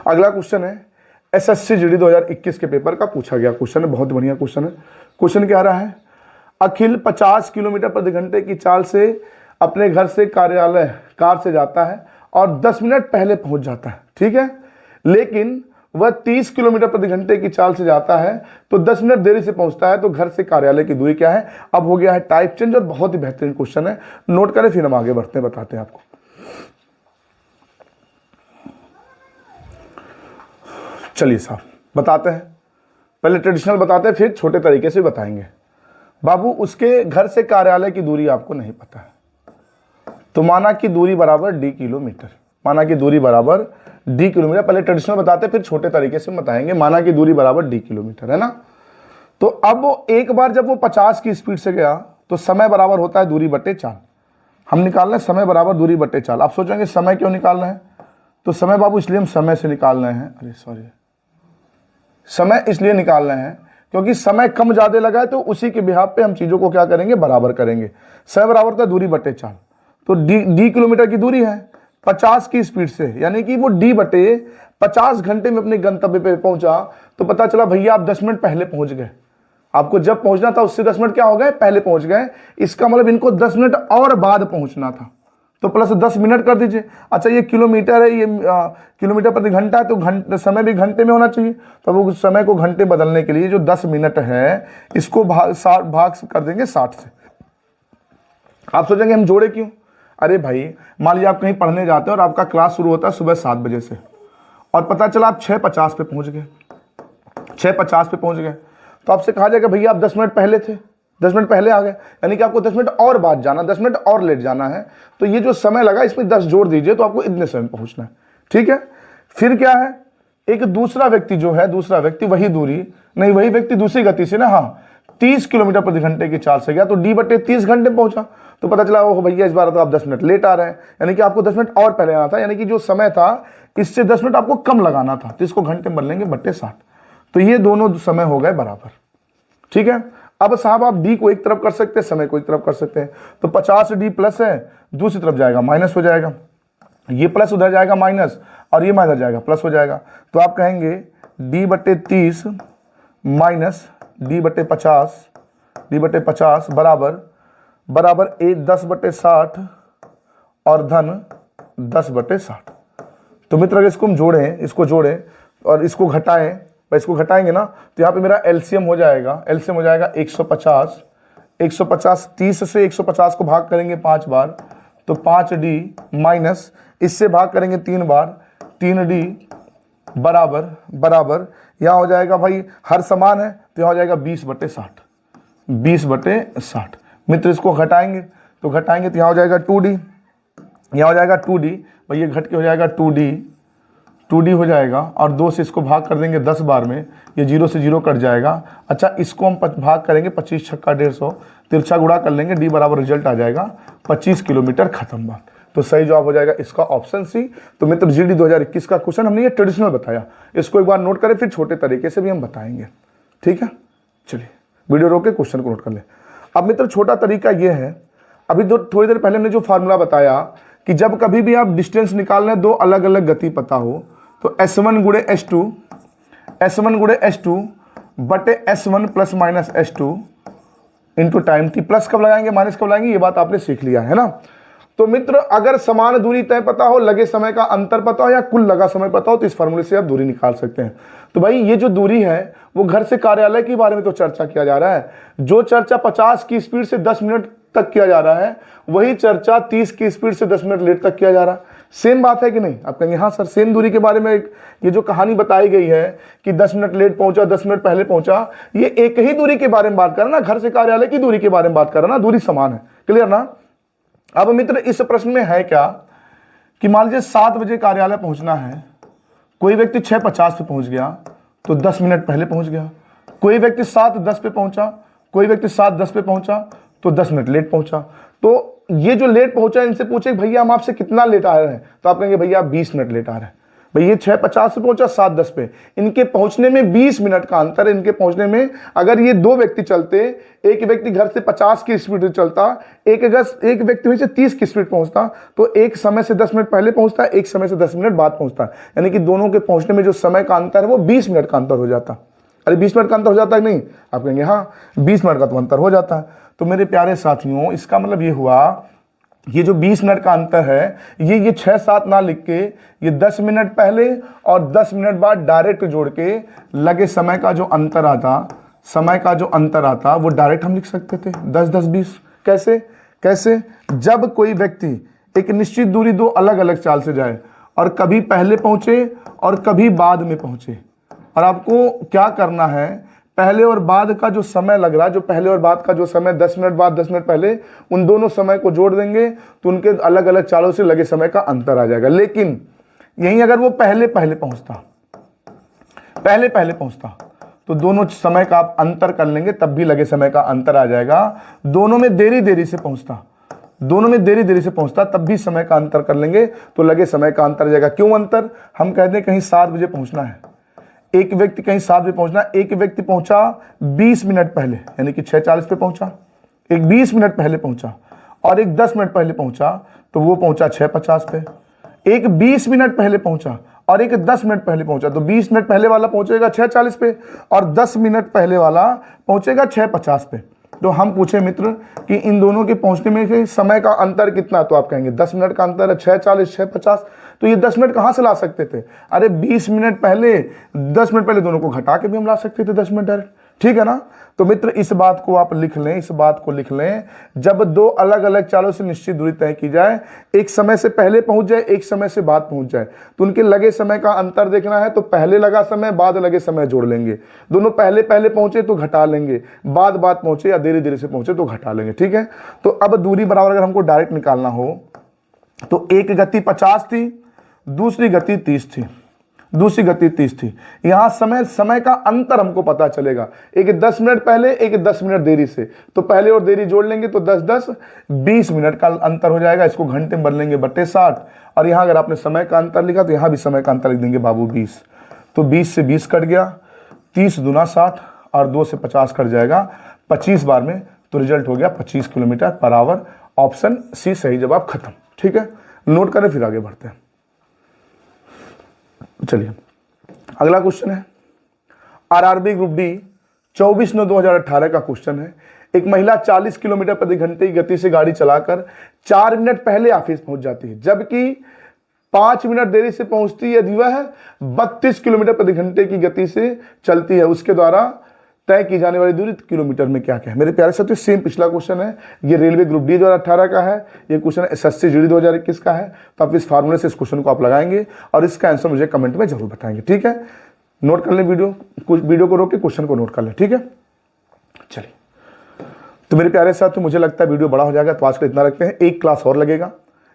अगला क्वेश्चन है एसएससी जीडी 2021 के पेपर का पूछा गया क्वेश्चन है, बहुत बढ़िया क्वेश्चन है। क्वेश्चन क्या रहा है, अखिल 50 किलोमीटर प्रति घंटे की चाल से अपने घर से कार्यालय कार से जाता है और 10 मिनट पहले पहुंच जाता है। ठीक है, लेकिन वह 30 किलोमीटर प्रति घंटे की चाल से जाता है तो 10 मिनट देरी से पहुंचता है, तो घर से कार्यालय की दूरी क्या है? अब हो गया है टाइप चेंज, और बहुत ही बेहतरीन क्वेश्चन है, नोट करें फिर हम आगे बढ़ते हैं, बताते हैं आपको। चलिए साहब बताते हैं, पहले ट्रेडिशनल बताते हैं, फिर छोटे तरीके से बताएंगे। बाबू, उसके घर से कार्यालय की दूरी आपको नहीं पता है, तो माना कि दूरी बराबर d किलोमीटर, माना कि दूरी बराबर d किलोमीटर। पहले ट्रेडिशनल बताते हैं, फिर छोटे तरीके से बताएंगे। माना कि दूरी बराबर d किलोमीटर है ना, तो अब एक बार जब वो 50 की स्पीड से गया तो समय बराबर होता है दूरी बट्टे चाल। हम निकाल रहे हैं समय बराबर दूरी बट्टे चाल। आप सोचेंगे समय क्यों निकाल रहे हैं, तो समय बाबू इसलिए हम समय से निकाल रहे हैं, अरे सॉरी, समय इसलिए निकाल रहे हैं क्योंकि समय कम ज्यादा लगा है, तो उसी के बिहाफ पे हम चीजों को क्या करेंगे, बराबर करेंगे। समय बराबर होता है दूरी बट्टे चाल, तो d किलोमीटर की दूरी है 50 की स्पीड से, यानी कि वो d बटे 50 घंटे में अपने गंतव्य पे पहुंचा, तो पता चला भैया आप 10 मिनट पहले पहुंच गए। आपको जब पहुंचना था उससे 10 मिनट क्या हो गए, पहले पहुंच गए। इसका मतलब इनको 10 मिनट और बाद पहुंचना था, तो प्लस 10 मिनट कर दीजिए। अच्छा ये किलोमीटर है, ये किलोमीटर प्रति घंटा है, तो समय भी घंटे में होना चाहिए। तो वो समय को घंटे बदलने के लिए जो 10 मिनट है, इसको भाग कर देंगे 60 से। आप सोचेंगे हम जोड़े क्यों? अरे भाई, मान लीजिए आप कहीं पढ़ने जाते हैं और आपका क्लास शुरू होता है सुबह 7 बजे से, और पता चला आप 6:50 पे पहुंच गए, 6:50 पे पहुंच गए, तो आपसे कहा जाएगा भैया आप 10 मिनट पहले थे, 10 मिनट पहले आ गए, यानी कि आपको 10 मिनट और बाद जाना, 10 मिनट और लेट जाना है। तो ये जो समय लगा इसमें 10 जोड़ दीजिए, तो आपको इतने समय पहुंचना है। ठीक है, फिर क्या है, एक दूसरा व्यक्ति जो है, दूसरा व्यक्ति वही दूरी नहीं, वही व्यक्ति दूसरी गति से ना, हाँ 30 किलोमीटर प्रति घंटे की चाल से गया, तो d बटे 30 घंटे पहुंचा। तो पता चला ओह भैया इस बार तो आप 10 मिनट लेट आ रहे हैं, यानी कि आपको 10 मिनट और पहले आना था, यानी कि जो समय था इससे 10 मिनट आपको कम लगाना था, तो इसको घंटे में बदलेंगे बट्टे 60। तो ये दोनों समय हो गए बराबर। ठीक है, अब साहब आप डी को एक तरफ कर सकते हैं, समय को एक तरफ कर सकते हैं। तो 50D प्लस है, दूसरी तरफ जाएगा माइनस हो जाएगा, ये प्लस उधर जाएगा माइनस, और ये माइनस जाएगा प्लस हो जाएगा। तो आप कहेंगे D/30 माइनस D/50 बराबर 10/60 और धन 10/60। तो मित्र अगर इसको हम जोड़ें, इसको जोड़ें और इसको घटाएं, इसको घटाएंगे ना, तो यहाँ पे मेरा एलसीएम हो जाएगा 150। 150 30 से 150 को भाग करेंगे 5 बार, तो 5D माइनस इससे भाग करेंगे 3 बार, 3D बराबर यहाँ हो जाएगा भाई हर समान है, तो यहाँ हो जाएगा 20/60। 20/60 मित्र इसको घटाएंगे तो यहाँ हो जाएगा 2D, यहाँ हो जाएगा 2D भाई, ये घट के हो जाएगा 2D हो जाएगा, और 2 से इसको भाग कर देंगे 10 बार में, ये 0 से 0 कट जाएगा। अच्छा इसको हम भाग करेंगे 25 छक्का 150, तिरछा गुणा कर लेंगे, D बराबर रिजल्ट आ जाएगा 25 किलोमीटर, खत्म बात। तो सही जवाब हो जाएगा इसका ऑप्शन सी। तो मित्र GD 2021 का क्वेश्चन हमने ये ट्रेडिशनल बताया, इसको एक बार नोट करें, फिर छोटे तरीके से भी हम बताएंगे। ठीक है, चलिए वीडियो रोक के क्वेश्चन को नोट कर लें। अब मित्र छोटा तरीका ये है, अभी थोड़ी देर पहले हमने जो फार्मूला बताया कि जब कभी भी आप डिस्टेंस निकाल लें, दो अलग अलग गति पता हो, तो S1 गुणे S2 बटे S1 plus minus S2 into time t। Plus कब लगाएंगे माइनस कब लगाएंगे, ये बात आपने सीख लिया है ना। तो मित्र अगर समान दूरी तय पता हो, लगे समय का अंतर पता हो, या कुल लगा समय पता हो, तो इस फार्मूले से आप दूरी निकाल सकते हैं। तो भाई ये जो दूरी है वो घर से कार्यालय के बारे में तो चर्चा किया जा रहा है, जो चर्चा 50 की स्पीड से 10 मिनट तक किया जा रहा है, वही चर्चा 30 की स्पीड से 10 मिनट लेट तक किया जा रहा है। सेम बात है कि नहीं? आप कहेंगे हाँ सर, सेम दूरी के बारे में ये जो कहानी बताई गई है कि 10 मिनट लेट पहुंचा, 10 मिनट पहले पहुंचा, ये एक ही दूरी के बारे में बात कर रहा ना, घर से कार्यालय की दूरी के बारे में बात कर रहा ना, दूरी समान है। क्लियर ना? अब मित्र इस प्रश्न में है क्या कि मान लीजिए 7 बजे कार्यालय पहुंचना है, कोई व्यक्ति 6:50 पे पहुंच गया तो 10 मिनट पहले पहुंच गया, कोई व्यक्ति 7:10 पे पहुंचा, कोई व्यक्ति 7:10 पे पहुंचा तो 10 मिनट लेट पहुंचा। तो ये जो लेट पहुंचा, इनसे पूछे भैया हम आपसे कितना लेट आ रहे हैं, तो आप कहेंगे भैया आप 20 मिनट लेट आ रहे हैं। भाई ये 6:50 पे पहुंचा, 7:10 पे, इनके पहुंचने में 20 मिनट का अंतर है। इनके पहुंचने में अगर ये 2 व्यक्ति चलते, एक व्यक्ति घर से 50 की स्पीड से चलता, एक व्यक्ति वहीं से 30 की स्पीड पहुंचता, तो एक समय से 10 मिनट पहले पहुंचता, एक समय से 10 मिनट बाद पहुंचता, यानी कि दोनों के पहुंचने में जो समय का अंतर है वो 20 मिनट का अंतर हो जाता। अरे 20 मिनट का अंतर हो जाता है नहीं? आप कहेंगे हाँ 20 मिनट का तो अंतर हो जाता है। तो मेरे प्यारे साथियों, इसका मतलब ये हुआ, ये जो 20 मिनट का अंतर है, ये 6-7 ना लिख के ये 10 मिनट पहले और 10 मिनट बाद डायरेक्ट जोड़ के लगे समय का जो अंतर आता वो डायरेक्ट हम लिख सकते थे 10-10-20। कैसे? जब कोई व्यक्ति एक निश्चित दूरी 2 अलग अलग चाल से जाए और कभी पहले पहुंचे और कभी बाद में पहुंचे, और आपको क्या करना है, पहले और बाद का जो समय लग रहा है, जो पहले और बाद का जो समय 10 मिनट बाद 10 मिनट पहले, उन दोनों समय को जोड़ देंगे तो उनके अलग अलग चालों से लगे समय का अंतर आ जाएगा। लेकिन यहीं अगर वो पहले पहले पहुंचता तो दोनों समय का आप अंतर कर लेंगे, तब भी लगे समय का अंतर आ जाएगा। दोनों में देरी से पहुंचता तब भी समय का अंतर कर लेंगे तो लगे समय का अंतर आ जाएगा। क्यों अंतर? हम कहते हैं कहीं 7 बजे पहुंचना है, एक व्यक्ति कहीं 7 बजे पहुंचना, एक व्यक्ति पहुंचा 20 मिनट पहले, यानी कि 6:40 पे पहुंचा, एक 20 मिनट पहले पहुंचा, और एक 10 मिनट पहले पहुंचा तो वो पहुंचा 6:50 पे। एक 20 मिनट पहले पहुंचा और एक 10 मिनट पहले पहुंचा, तो 20 मिनट पहले वाला पहुंचेगा 6:40 पे और 10 मिनट पहले वाला पहुंचेगा 6:50 पे। तो हम पूछे मित्र कि इन दोनों के पहुंचने में समय का अंतर कितना, तो आप कहेंगे 10 मिनट का अंतर है, 6:40 6:50। तो ये 10 मिनट कहाँ से ला सकते थे? अरे 20 मिनट पहले 10 मिनट पहले दोनों को घटा के भी हम ला सकते थे 10 मिनट डायरेक्ट। ठीक है ना? तो मित्र इस बात को आप लिख लें, जब 2 अलग अलग चालों से निश्चित दूरी तय की जाए, एक समय से पहले पहुंच जाए, एक समय से बाद पहुंच जाए, तो उनके लगे समय का अंतर देखना है, तो पहले लगा समय बाद लगे समय जोड़ लेंगे। दोनों पहले पहुंचे तो घटा लेंगे, बाद पहुंचे या देरी से पहुंचे तो घटा लेंगे। ठीक है? तो अब दूरी बराबर अगर हमको डायरेक्ट निकालना हो तो एक गति 50 थी, दूसरी गति 30 थी। दूसरी गति 30 थी। यहाँ समय का अंतर हमको पता चलेगा, एक 10 मिनट पहले, एक 10 मिनट देरी से, तो पहले और देरी जोड़ लेंगे तो 10 10 20 मिनट का अंतर हो जाएगा। इसको घंटे में बदलेंगे बटे 60, और यहाँ अगर आपने समय का अंतर लिखा तो यहाँ भी समय का अंतर लिख देंगे बाबू 20। तो 20 से 20 कट गया, 30 दूना 60 और 2 से 50 कट जाएगा 25 बार में, तो रिजल्ट हो गया 25 kilometre per hour. Option C सही जवाब, खत्म। ठीक है, नोट करें फिर आगे बढ़ते हैं। चलिए अगला क्वेश्चन है आरआरबी ग्रुप डी 24/9/2018 का क्वेश्चन है। एक महिला 40 किलोमीटर प्रति घंटे की गति से गाड़ी चलाकर 4 मिनट पहले ऑफिस पहुंच जाती है, जबकि 5 मिनट देरी से पहुंचती है यदि वह 32 किलोमीटर प्रति घंटे की गति से चलती है। उसके द्वारा तय की जाने वाली दूरी किलोमीटर में क्या क्या है। मेरे प्यारे साथियों, सेम पिछला क्वेश्चन है, ये रेलवे ग्रुप डी 2018 का है, ये क्वेश्चन एसएससी जीडी 2021 का है। तो आप इस फार्मूले से इस क्वेश्चन को आप लगाएंगे और इसका आंसर मुझे कमेंट में जरूर बताएंगे। ठीक है, नोट कर लें, वीडियो को रोक के क्वेश्चन को नोट कर लें। ठीक है, चलिए तो मेरे प्यारे साथियों, मुझे लगता है वीडियो बड़ा हो जाएगा, तो आज का इतना रखते हैं। एक क्लास और लगेगा,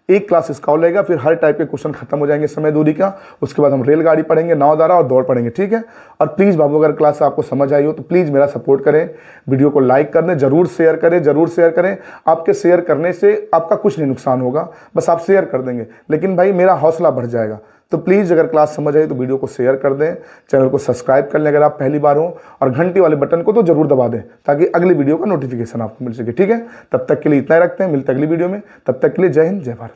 एक क्लास इसका और लगेगा, फिर हर टाइप के क्वेश्चन खत्म हो जाएंगे समय दूरी का। उसके बाद हम रेलगाड़ी पढ़ेंगे, नाव द्वारा और दौड़ पढ़ेंगे। ठीक है, और प्लीज़ बाबू अगर क्लास आपको समझ आई हो तो प्लीज़ मेरा सपोर्ट करें, वीडियो को लाइक कर दें, जरूर शेयर करें, जरूर शेयर करें। आपके शेयर करने से आपका कुछ नहीं नुकसान होगा, बस आप शेयर कर देंगे, लेकिन भाई मेरा हौसला बढ़ जाएगा। तो प्लीज़ अगर क्लास समझ आई तो वीडियो को शेयर कर दें, चैनल को सब्सक्राइब कर लें अगर आप पहली बार हो, और घंटी वाले बटन को तो जरूर दबा दें ताकि अगली वीडियो का नोटिफिकेशन आपको मिल सके। ठीक है, तब तक के लिए इतना ही रखते हैं, मिलते हैं अगली वीडियो में। तब तक के लिए जय हिंद, जय भारत।